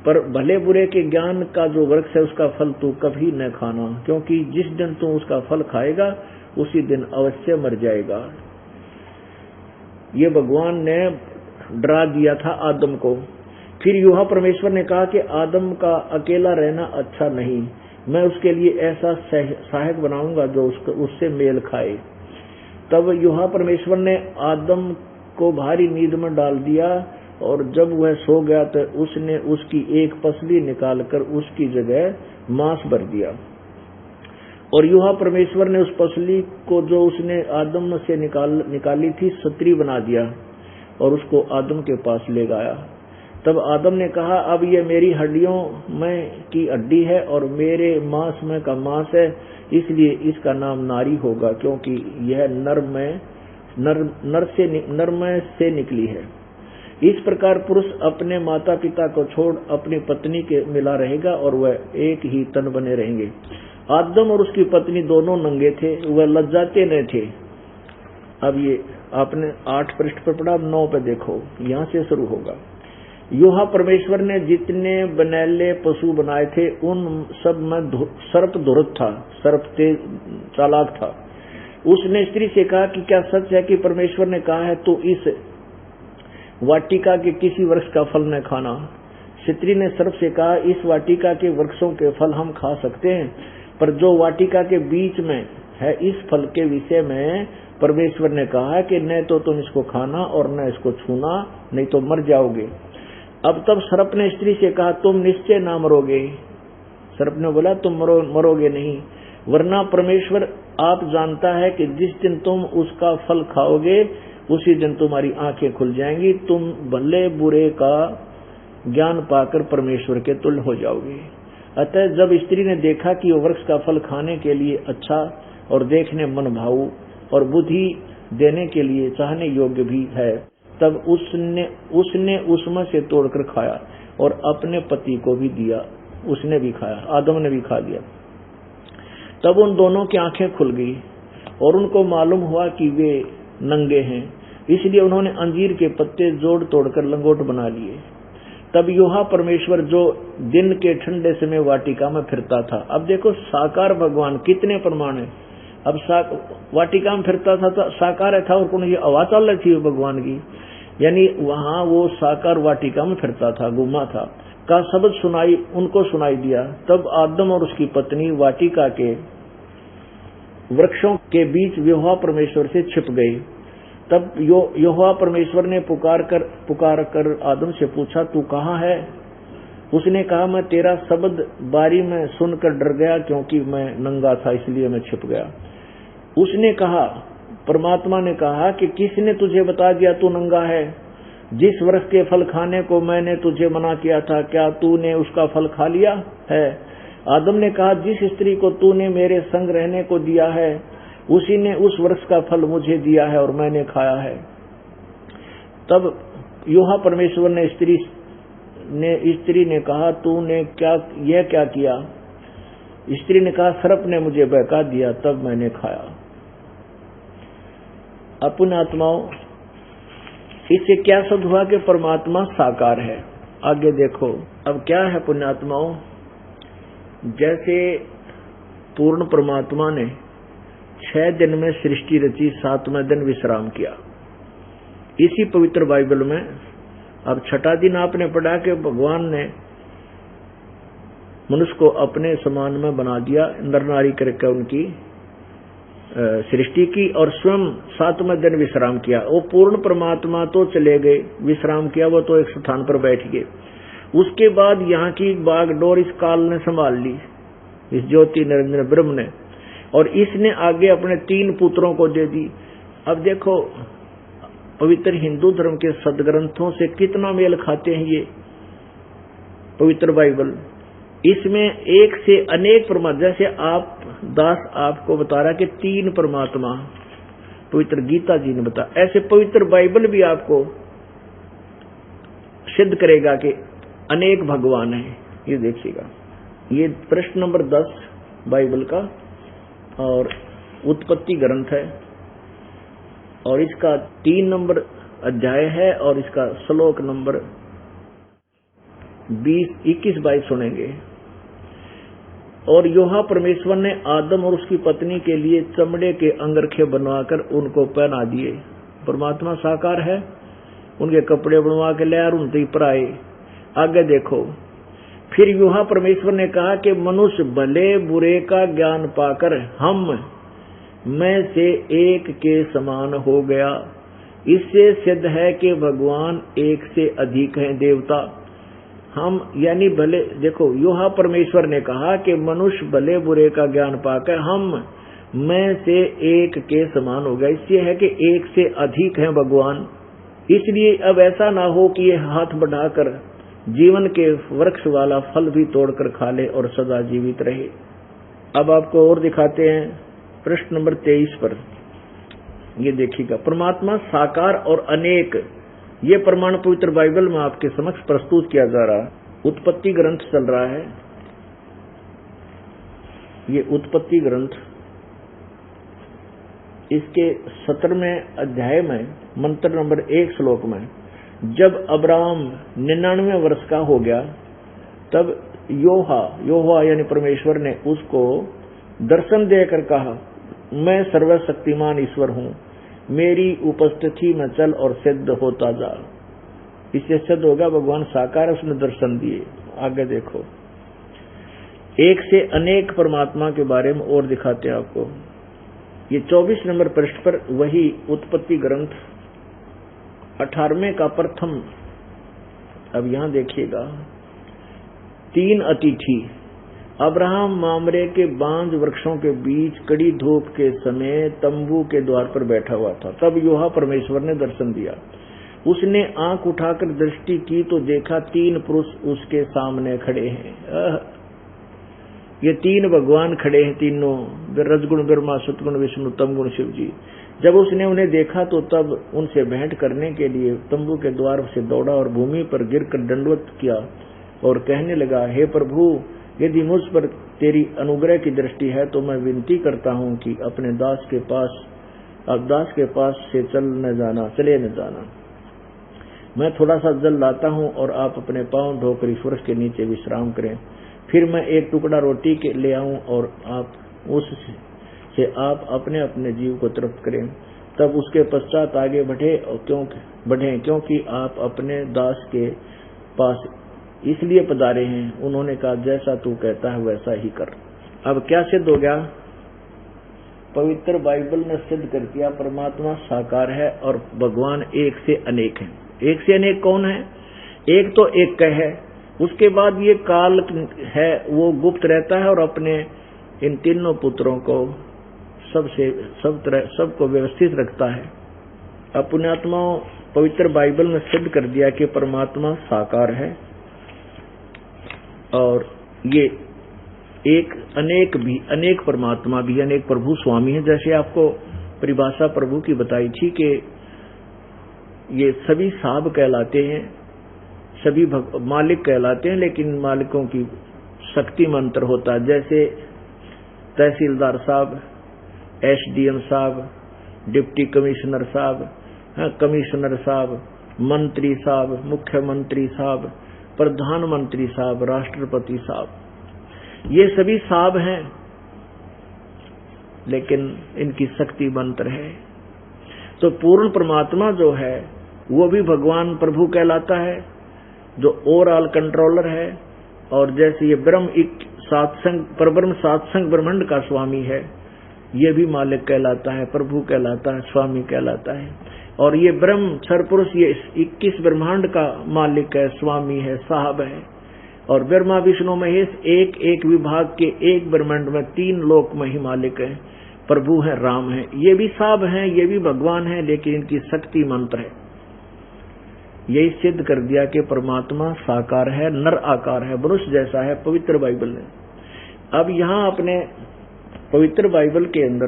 पर भले बुरे के ज्ञान का जो वृक्ष है उसका फल तू कभी न खाना, क्योंकि जिस दिन तू उसका फल खाएगा उसी दिन अवश्य मर जाएगा। ये भगवान ने डरा दिया था आदम को। फिर योहा परमेश्वर ने कहा कि आदम का अकेला रहना अच्छा नहीं, मैं उसके लिए ऐसा सहायक बनाऊंगा जो उससे मेल खाए। तब योहा परमेश्वर ने आदम को भारी नींद में डाल दिया और जब वह सो गया तो उसने उसकी एक पसली निकालकर उसकी जगह मांस भर दिया। और योहा परमेश्वर ने उस पसली को जो उसने आदम से निकाली थी सत्री बना दिया और उसको आदम के पास ले गया। तब आदम ने कहा, अब ये मेरी हड्डियों में की हड्डी है और मेरे मांस में का मांस है, इसलिए इसका नाम नारी होगा, क्योंकि यह नर में से निकली है। इस प्रकार पुरुष अपने माता पिता को छोड़ अपनी पत्नी के मिला रहेगा और वह एक ही तन बने रहेंगे। आदम और उसकी पत्नी दोनों नंगे थे, वह लज्जाते न थे। अब ये आपने 8 पृष्ठ पर पढ़ा, 9 पे देखो, यहां से शुरू होगा। योहा परमेश्वर ने जितने बनेले पशु बनाए थे उन सब में सर्प दुर्त था, सर्प तेज चालाक था। उसने स्त्री से कहा कि क्या सच है कि परमेश्वर ने कहा है तू इस वाटिका के किसी वृक्ष का फल न खाना? स्त्री ने सर्प से कहा, इस वाटिका के वृक्षों के फल हम खा सकते हैं, पर जो वाटिका के बीच में है इस फल के विषय में परमेश्वर ने कहा कि न तो तुम इसको खाना और न इसको छूना, नहीं तो मर जाओगे। अब तब सर्प ने स्त्री से कहा, तुम निश्चय ना मरोगे। सर्प ने बोला, तुम मरोगे नहीं, वरना परमेश्वर आप जानता है कि जिस दिन तुम उसका फल खाओगे उसी दिन तुम्हारी आंखें खुल जाएंगी, तुम भले बुरे का ज्ञान पाकर परमेश्वर के तुल्य हो जाओगे। अतः जब स्त्री ने देखा कि वो वृक्ष का फल खाने के लिए अच्छा और देखने मन भाऊ और बुद्धि देने के लिए चाहने योग्य भी है, तब उसने उसमें से तोड़कर खाया और अपने पति को भी दिया, उसने भी खाया, आदम ने भी खा लिया। तब उन दोनों की आंखें खुल गई और उनको मालूम हुआ कि वे नंगे हैं, इसलिए उन्होंने अंजीर के पत्ते जोड़ तोड़कर लंगोट बना लिए। तब यूहा परमेश्वर जो दिन के ठंडे समय वाटिका में फिरता था, अब देखो साकार भगवान कितने प्रमाण है। अब वाटिका में फिरता था तो साकार था और कौन ये आवाज चल रही थी भगवान की, यानी वहां वो साकार वाटिका में फिरता था, घूमा था, का शब्द उनको सुनाई दिया। तब आदम और उसकी पत्नी वाटिका के वृक्षों के बीच यहोवा परमेश्वर से छिप गए। तब यहोवा परमेश्वर ने पुकार कर आदम से पूछा, तू कहाँ है? उसने कहा, मैं तेरा शब्द बारी में सुनकर डर गया, क्योंकि मैं नंगा था इसलिए मैं छिप गया। उसने कहा, परमात्मा ने कहा कि किसने तुझे बता दिया तू नंगा है? जिस वृक्ष के फल खाने को मैंने तुझे मना किया था, क्या तूने उसका फल खा लिया है? आदम ने कहा, जिस स्त्री को तूने मेरे संग रहने को दिया है उसी ने उस वृक्ष का फल मुझे दिया है और मैंने खाया है। तब यहोवा परमेश्वर ने स्त्री ने कहा, तूने क्या किया? स्त्री ने कहा, सर्प ने मुझे बहका दिया, तब मैंने खाया। अपने आत्माओं, इससे क्या सिद्ध हुआ कि परमात्मा साकार है। आगे देखो अब क्या है पुण्यात्माओं, जैसे पूर्ण परमात्मा ने 6 दिन में सृष्टि रची, 7वें दिन विश्राम किया। इसी पवित्र बाइबल में अब 6ठा दिन आपने पढ़ा कि भगवान ने मनुष्य को अपने समान में बना दिया, नर नारी करके उनकी सृष्टि की और स्वयं 7वें दिन विश्राम किया। वो पूर्ण परमात्मा तो चले गए, विश्राम किया, वो तो एक स्थान पर बैठ गए। उसके बाद यहाँ की बागडोर इस काल ने संभाल ली, इस ज्योति नरेंद्र ब्रह्म ने, और इसने आगे अपने 3 पुत्रों को दे दी। अब देखो पवित्र हिंदू धर्म के सदग्रंथों से कितना मेल खाते हैं ये पवित्र बाइबल। इसमें एक से अनेक परमात्मा, जैसे आप दास आपको बता रहा कि 3 परमात्मा पवित्र गीता जी ने बताया, ऐसे पवित्र बाइबल भी आपको सिद्ध करेगा कि अनेक भगवान हैं। ये देखिएगा, ये प्रश्न नंबर 10 बाइबल का और उत्पत्ति ग्रंथ है और इसका 3 नंबर अध्याय है और इसका श्लोक नंबर 21-22 सुनेंगे। और यहोवा परमेश्वर ने आदम और उसकी पत्नी के लिए चमड़े के अंगरखे बनवाकर उनको पहना दिए। परमात्मा साकार है, उनके कपड़े बनवा के ले और उनके पर आए। आगे देखो, फिर यहोवा परमेश्वर ने कहा कि मनुष्य भले बुरे का ज्ञान पाकर हम में से एक के समान हो गया। इससे सिद्ध है कि भगवान एक से अधिक हैं देवता। हम यानी भले, देखो यहोवा परमेश्वर ने कहा कि मनुष्य भले बुरे का ज्ञान पाकर हम में से एक के समान हो गया। इससे है कि एक से अधिक हैं भगवान। इसलिए अब ऐसा ना हो कि ये हाथ बढ़ाकर जीवन के वृक्ष वाला फल भी तोड़कर खा ले और सदा जीवित रहे। अब आपको और दिखाते हैं प्रश्न नंबर 23 पर। ये देखिएगा, परमात्मा साकार और अनेक, ये प्रमाण पवित्र बाइबल में आपके समक्ष प्रस्तुत किया जा रहा है। उत्पत्ति ग्रंथ चल रहा है, ये उत्पत्ति ग्रंथ, इसके 17वें अध्याय में मंत्र नंबर 1 श्लोक में, जब अब्राहम 99 वर्ष का हो गया तब यहोवा यानी परमेश्वर ने उसको दर्शन देकर कहा, मैं सर्वशक्तिमान ईश्वर हूँ, मेरी उपस्थिति में चल और सिद्ध होता जा। इससे सिद्ध होगा भगवान साकार, उसने दर्शन दिए। आगे देखो, एक से अनेक परमात्मा के बारे में और दिखाते हैं आपको। ये 24 नंबर पृष्ठ पर वही उत्पत्ति ग्रंथ 18वें का प्रथम। अब यहां देखिएगा, 3 अतिथि अब्राहम मामरे के बांज वृक्षों के बीच कड़ी धूप के समय तंबू के द्वार पर बैठा हुआ था। तब यहोवा परमेश्वर ने दर्शन दिया। उसने आंख उठाकर दृष्टि की तो देखा 3 पुरुष उसके सामने खड़े हैं। ये 3 भगवान खड़े हैं, तीनों रजगुण ब्रह्मा, सतगुण विष्णु, तमगुण शिव जी। जब उसने उन्हें देखा तो तब उनसे भेंट करने के लिए तंबू के द्वार से दौड़ा और भूमि पर गिरकर दंडवत किया और कहने लगा, हे प्रभु, यदि मुझ पर तेरी अनुग्रह की दृष्टि है तो मैं विनती करता हूँ कि अपने दास के पास से चले न जाना। मैं थोड़ा सा जल लाता हूँ और आप अपने पांव धोकर इस वृक्ष के नीचे विश्राम करें। फिर मैं एक टुकड़ा रोटी के ले आऊं और आप उससे आप अपने अपने जीव को तृप्त करें। तब उसके पश्चात आगे बढ़े क्योंकि आप अपने दास के पास इसलिए पधारे हैं। उन्होंने कहा, जैसा तू कहता है वैसा ही कर। अब क्या सिद्ध हो गया? पवित्र बाइबल ने सिद्ध कर दिया परमात्मा साकार है और भगवान एक से अनेक है। एक से अनेक कौन है? एक तो एक है, उसके बाद ये काल है वो गुप्त रहता है और अपने इन तीनों पुत्रों को सबको व्यवस्थित रखता है। अपने आत्माओं पवित्र बाइबल में सिद्ध कर दिया कि परमात्मा साकार है और ये अनेक परमात्मा भी, अनेक प्रभु स्वामी है। जैसे आपको परिभाषा प्रभु की बताई थी कि ये सभी साब कहलाते हैं, सभी मालिक कहलाते हैं, लेकिन मालिकों की शक्ति में अंतर होता है। जैसे तहसीलदार साहब, एसडीएम साहब, डिप्टी कमिश्नर साहब, कमिश्नर साहब, मंत्री साहब, मुख्यमंत्री साहब, प्रधानमंत्री साहब, राष्ट्रपति साहब, ये सभी साहब हैं, लेकिन इनकी शक्ति में अंतर है। तो पूर्ण परमात्मा जो है वो भी भगवान प्रभु कहलाता है, जो ओवरऑल कंट्रोलर है। और जैसे ये परब्रह्म सात्संग ब्रह्मांड का स्वामी है, ये भी मालिक कहलाता है, प्रभु कहलाता है, स्वामी कहलाता है। और ये ब्रह्म सरपुरुष ये 21 ब्रह्मांड का मालिक है, स्वामी है, साहब है। और ब्रह्मा विष्णु महेश एक एक विभाग के एक ब्रह्मांड में 3 लोक में ही मालिक है, प्रभु है, राम है। ये भी साहब हैं, ये भी भगवान है, लेकिन इनकी शक्ति मंत्र है। यही सिद्ध कर दिया कि परमात्मा साकार है, नर आकार है, मनुष्य जैसा है पवित्र बाइबल ने। अब यहाँ अपने पवित्र बाइबल के अंदर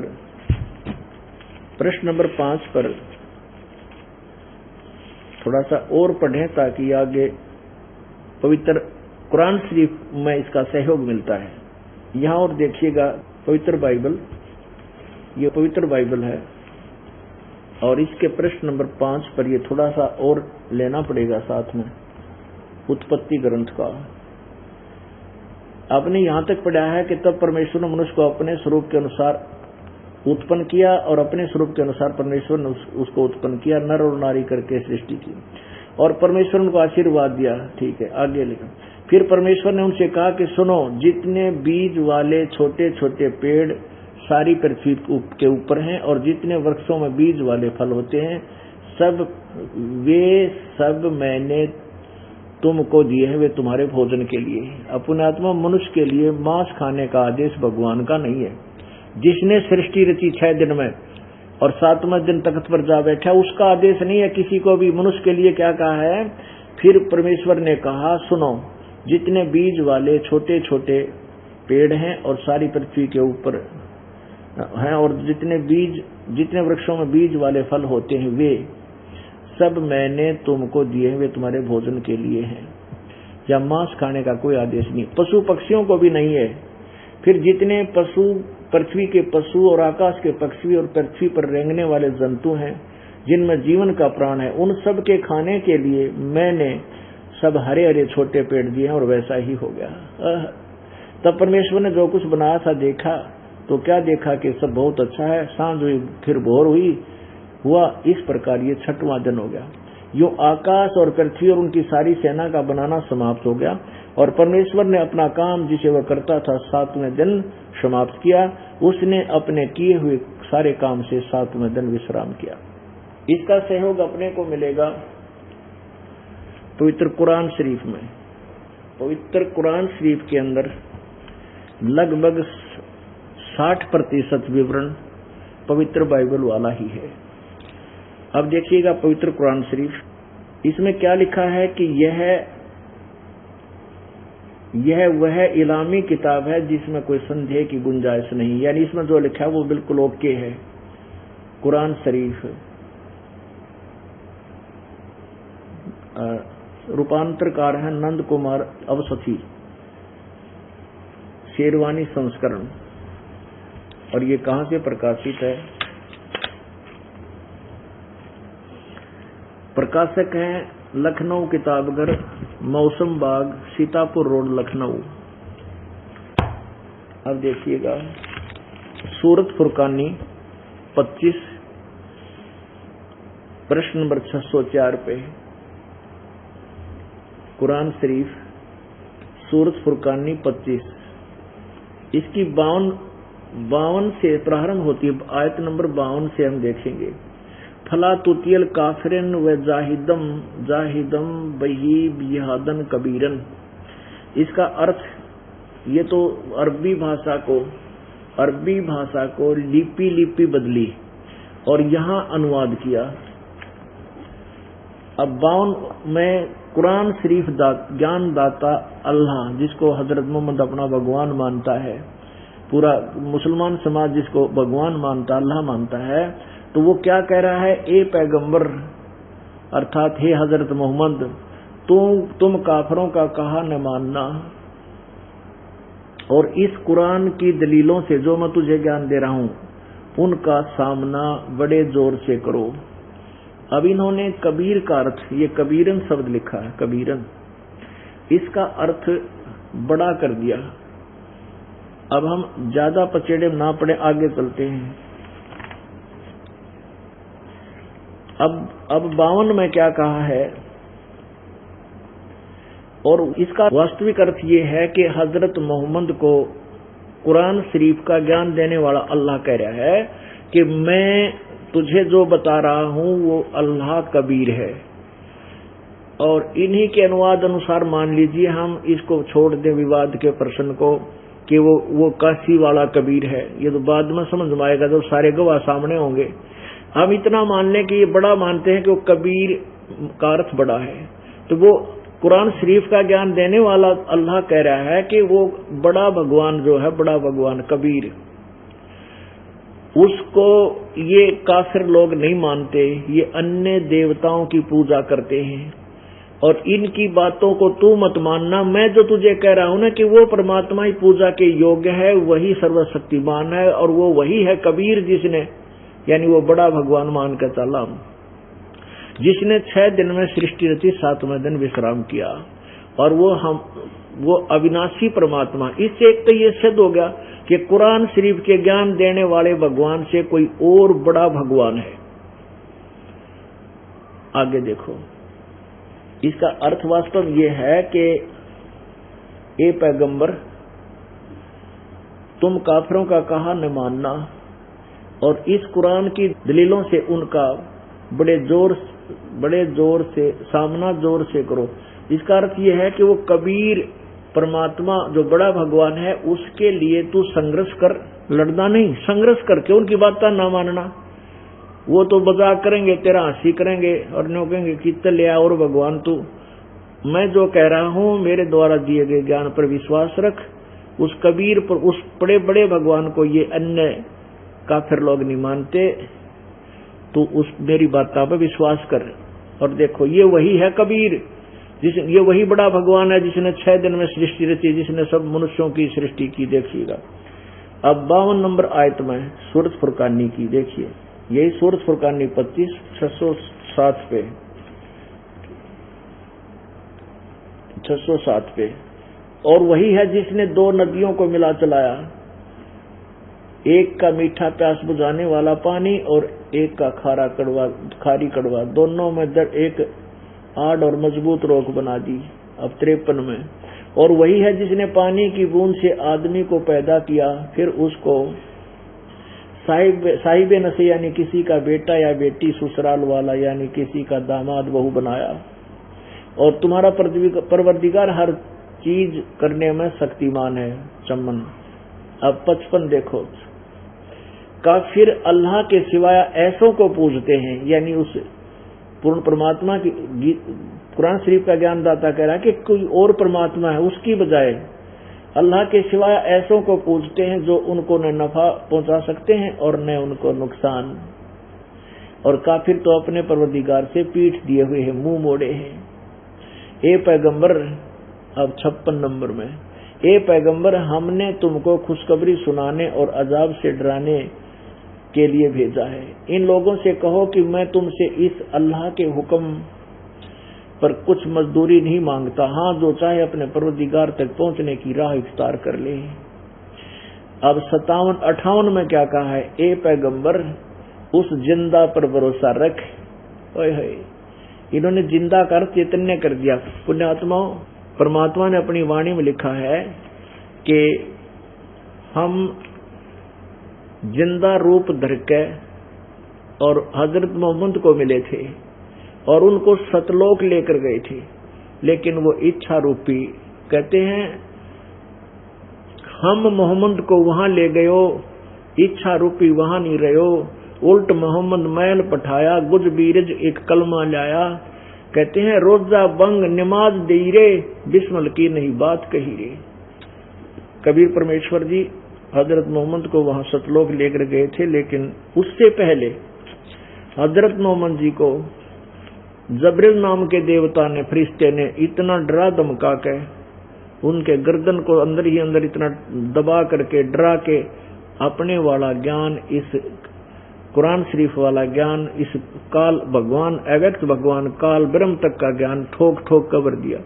प्रश्न नंबर 5 पर थोड़ा सा और पढ़ें ताकि आगे पवित्र कुरान शरीफ में इसका सहयोग मिलता है। यहाँ और देखिएगा पवित्र बाइबल, ये पवित्र बाइबल है और इसके प्रश्न नंबर 5 पर ये थोड़ा सा और लेना पड़ेगा साथ में उत्पत्ति ग्रंथ का। आपने यहाँ तक पढ़ा है कि तब परमेश्वर ने मनुष्य को अपने स्वरूप के अनुसार उत्पन्न किया और अपने स्वरूप के अनुसार परमेश्वर ने उसको उत्पन्न किया, नर और नारी करके सृष्टि की और परमेश्वर उनको आशीर्वाद दिया। ठीक है, आगे लिखा। फिर परमेश्वर ने उनसे कहा कि सुनो, जितने बीज वाले छोटे छोटे पेड़ सारी पृथ्वी के ऊपर हैं और जितने वृक्षों में बीज वाले फल होते हैं सब मैंने तुमको दिए हैं, वे तुम्हारे भोजन के लिए। अपने आत्मा मनुष्य के लिए मांस खाने का आदेश भगवान का नहीं है। जिसने सृष्टि रची 6 दिन में और 7वें दिन तख्त पर जा बैठा, उसका आदेश नहीं है किसी को भी। मनुष्य के लिए क्या कहा है? फिर परमेश्वर ने कहा, सुनो, जितने बीज वाले छोटे छोटे पेड़ हैं और सारी पृथ्वी के ऊपर हैं और जितने वृक्षों में बीज वाले फल होते हैं वे सब मैंने तुमको दिए हैं, वे तुम्हारे भोजन के लिए हैं। या मांस खाने का कोई आदेश नहीं, पशु पक्षियों को भी नहीं है। फिर जितने पशु, पृथ्वी के पशु और आकाश के पक्षी और पृथ्वी पर रेंगने वाले जंतु हैं जिनमें जीवन का प्राण है, उन सब के खाने के लिए मैंने सब हरे हरे छोटे पेड़ दिए हैं। और वैसा ही हो गया। तब परमेश्वर ने जो कुछ बनाया था देखा तो क्या देखा कि सब बहुत अच्छा है। सांझ हुई, फिर भोर हुआ, इस प्रकार ये 6वां दिन हो गया। यूं आकाश और पृथ्वी और उनकी सारी सेना का बनाना समाप्त हो गया और परमेश्वर ने अपना काम जिसे वह करता था 7वें दिन समाप्त किया। उसने अपने किए हुए सारे काम से 7वें दिन विश्राम किया। इसका सहयोग अपने को मिलेगा पवित्र कुरान शरीफ में। पवित्र कुरान शरीफ के अंदर लगभग 60% विवरण पवित्र बाइबल वाला ही है। अब देखिएगा पवित्र कुरान शरीफ, इसमें क्या लिखा है कि यह वह इलामी किताब है जिसमें कोई संदेह की गुंजाइश नहीं, यानी इसमें जो लिखा है वो बिल्कुल ओके है। कुरान शरीफ रूपांतरकार है नंद कुमार अवसथी, शेरवानी संस्करण, और ये कहां से प्रकाशित है? प्रकाशक है लखनऊ किताबघर, मौसम बाग, सीतापुर रोड, लखनऊ। अब देखिएगा सूरत फुरकानी 25 प्रश्न नंबर 604 पे कुरान शरीफ सूरत फुरकानी 25, इसकी 52 से प्रारंभ होती है। आयत नंबर 52 से हम देखेंगे। फला तुतियल काफिरन व जाहिदम बही बिहादन कबीरन। इसका अर्थ, ये तो अरबी भाषा को लिपि बदली और यहाँ अनुवाद किया। अब 52 में कुरान शरीफ ज्ञान दाता अल्लाह, जिसको हजरत मोहम्मद अपना भगवान मानता है, पूरा मुसलमान समाज जिसको भगवान मानता, अल्लाह मानता है, तो वो क्या कह रहा है? ए पैगंबर, अर्थात हे हजरत मोहम्मद, तुम काफिरों का कहा न मानना, और इस कुरान की दलीलों से जो मैं तुझे ज्ञान दे रहा हूं उनका सामना बड़े जोर से करो। अब इन्होंने कबीर का अर्थ, ये कबीरन शब्द लिखा है, कबीरन, इसका अर्थ बड़ा कर दिया। अब हम ज्यादा पचेड़े ना पड़े, आगे चलते हैं। अब 52 में क्या कहा है? और इसका वास्तविक अर्थ ये है कि हजरत मोहम्मद को कुरान शरीफ का ज्ञान देने वाला अल्लाह कह रहा है कि मैं तुझे जो बता रहा हूं वो अल्लाह कबीर है। और इन्हीं के अनुवाद अनुसार मान लीजिए हम इसको छोड़ दें विवाद के प्रश्न को कि वो काशी वाला कबीर है, ये तो बाद में समझ में आएगा जब सारे गवाह सामने होंगे। हम इतना मान लें कि ये बड़ा मानते हैं कि वो कबीर का अर्थ बड़ा है, तो वो कुरान शरीफ का ज्ञान देने वाला अल्लाह कह रहा है कि वो बड़ा भगवान जो है, बड़ा भगवान कबीर, उसको ये काफिर लोग नहीं मानते, ये अन्य देवताओं की पूजा करते हैं। और इनकी बातों को तू मत मानना, मैं जो तुझे कह रहा हूं ना कि वो परमात्मा ही पूजा के योग्य है, वही सर्वशक्तिमान है, और वो वही है कबीर, जिसने, यानी वो बड़ा भगवान मान कर चला, जिसने 6 दिन में सृष्टि रची, 7वें दिन विश्राम किया, और वो अविनाशी परमात्मा। इससे एक तो ये सिद्ध हो गया कि कुरान शरीफ के ज्ञान देने वाले भगवान से कोई और बड़ा भगवान है। आगे देखो, इसका अर्थ वास्तव ये है कि ए पैगंबर, तुम काफिरों का कहा न मानना, और इस कुरान की दलीलों से उनका बड़े जोर से सामना जोर से करो। इसका अर्थ यह है कि वो कबीर परमात्मा जो बड़ा भगवान है उसके लिए तू संघर्ष कर, लड़ना नहीं, संघर्ष करके उनकी बात का ना मानना। वो तो मजाक करेंगे, तेरा हंसी करेंगे और नो कहेंगे कितने ले आ, और भगवान तू, मैं जो कह रहा हूं मेरे द्वारा दिए गए ज्ञान पर विश्वास रख। उस कबीर पर, उस बड़े बड़े भगवान को ये अन्य काफिर लोग नहीं मानते, तो उस मेरी बात पर विश्वास कर। और देखो ये वही है कबीर, ये वही बड़ा भगवान है जिसने 6 दिन में सृष्टि रची, जिसने सब मनुष्यों की सृष्टि की। देखिएगा अब 52 नंबर आयत में सूरत फुरकानी की देखिए, यही सूरत फुरकानी 25 607 पे, और वही है जिसने 2 नदियों को मिला चलाया, एक का मीठा प्यास बुझाने वाला पानी और एक का खारी कड़वा, दोनों में एक आड़ और मजबूत रोक बना दी। अब 53 में, और वही है जिसने पानी की बूंद से आदमी को पैदा किया, फिर उसको साहिब नशे यानी किसी का बेटा या बेटी, ससुराल वाला यानी किसी का दामाद बहू बनाया। और तुम्हारा परवरदिगार हर चीज करने में शक्तिमान है। चमन, अब 55 देखो, काफिर अल्लाह के सिवाय ऐसों को पूजते हैं, यानी उस पूर्ण परमात्मा की कुरान शरीफ का ज्ञानदाता कह रहा है कि कोई और परमात्मा है, उसकी बजाय अल्लाह के सिवाय ऐसों को पूजते हैं जो उनको न नफा पहुंचा सकते हैं और न उनको नुकसान। और काफिर तो अपने परवरदिगार से पीठ दिए हुए हैं, मुंह मोड़े हैं। ए पैगंबर, अब 56 नंबर में, ए पैगंबर, हमने तुमको खुशखबरी सुनाने और अजाब से डराने के लिए भेजा है। इन लोगों से कहो कि मैं तुमसे इस अल्लाह के हुक्म पर कुछ मजदूरी नहीं मांगता। हाँ, जो चाहे अपने परवरदिगार तक पहुंचने की राह इख्तियार कर ले। अब 57-58 में क्या कहा है, ए पैगंबर, उस जिंदा पर भरोसा रख। ओए होए, इन्होंने जिंदा कर चैतन्य कर दिया। पुण्यात्माओं, परमात्मा ने अपनी वाणी में लिखा है कि हम जिंदा रूप धर के और हजरत मोहम्मद को मिले थे और उनको सतलोक लेकर गए थे, लेकिन वो इच्छा रूपी, कहते हैं हम मोहम्मद को वहां ले गयो, इच्छा रूपी वहां नहीं रहो, उल्ट मोहम्मद महल पठाया, गुज बीरज एक कलमा लाया। कहते हैं रोजा बंग नमाज दे रे, बिस्मिल की नहीं बात कही रे। कबीर परमेश्वर जी हजरत मोहम्मद को वहां सतलोक लेकर गए थे, लेकिन उससे पहले हजरत मोहम्मद जी को जबरील नाम के देवता ने, फरिश्ते ने इतना डरा धमका के उनके गर्दन को अंदर ही अंदर इतना दबा करके डरा के अपने वाला ज्ञान, इस कुरान शरीफ वाला ज्ञान, इस काल भगवान, अव्यक्त भगवान काल ब्रह्म तक का ज्ञान ठोक ठोक कवर दिया।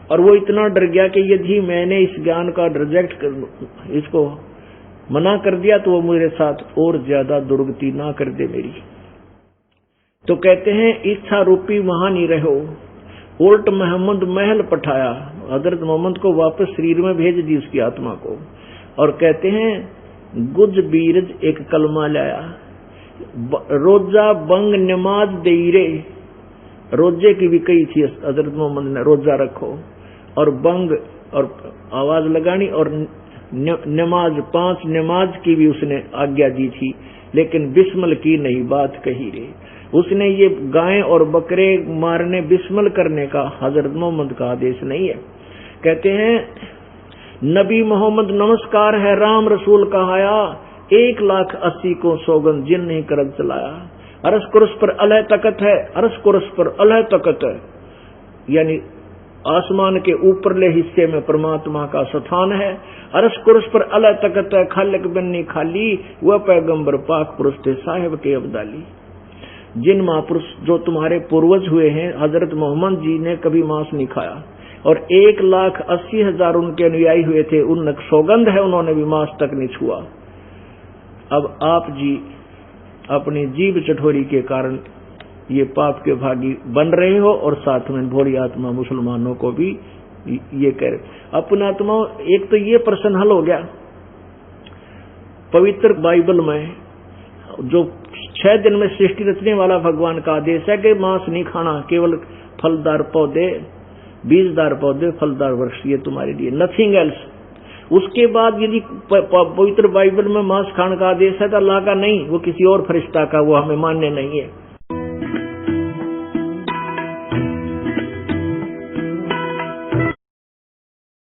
और वो इतना डर गया कि यदि मैंने इस ज्ञान का रिजेक्ट कर, इसको मना कर दिया तो वो मेरे साथ और ज्यादा दुर्गति ना कर दे मेरी। तो कहते हैं इच्छा रूपी वहां नहीं रहो, उल्ट मोहम्मद महल पठाया, हजरत मोहम्मद को वापस शरीर में भेज दी उसकी आत्मा को। और कहते हैं गुज बीरज एक कलमा लाया, रोजा बंग नमाज दे रे, रोजे की भी कही थी हजरत मोहम्मद ने, रोजा रखो, और बंग और आवाज लगानी, और नमाज, 5 नमाज की भी उसने आज्ञा दी थी, लेकिन बिस्मिल की नहीं बात कही रे। उसने ये गायें और बकरे मारने, बिस्मिल करने का हजरत मोहम्मद का आदेश नहीं है। कहते हैं नबी मोहम्मद नमस्कार है, राम रसूल कहाया, 1,80,000 को सौगंध जिन नहीं करद चलाया। अरस कुरस पर अलह तकत है, अरस कुरस पर अलह तकत है, यानी आसमान के ऊपरले हिस्से में परमात्मा का स्थान है। अरस कुरस पर अलह तकत है, खालिक बन्नी खाली, वह पैगंबर पाक पुरुष थे साहिब के अब्दाली। जिन महापुरुष जो तुम्हारे पूर्वज हुए हैं, हजरत मोहम्मद जी ने कभी मांस नहीं खाया, और 1,80,000 उनके अनुयायी हुए थे, उन सौगंध है उन्होंने भी मांस तक नहीं छुआ। अब आप जी अपनी जीभ चटोरी के कारण ये पाप के भागी बन रहे हो, और साथ में भोली आत्मा मुसलमानों को भी ये कह रहे। अपना आत्मा, एक तो ये प्रश्न हल हो गया, पवित्र बाइबल में जो 6 दिन में सृष्टि रचने वाला भगवान का आदेश है कि मांस नहीं खाना, केवल फलदार पौधे, बीजदार पौधे, फलदार वृक्ष, ये तुम्हारे लिए, नथिंग एल्स। उसके बाद यदि पवित्र बाइबल में मांस खाने का आदेश है तो अल्लाह का नहीं, वो किसी और फरिश्ता का, वो हमें मान्य नहीं है।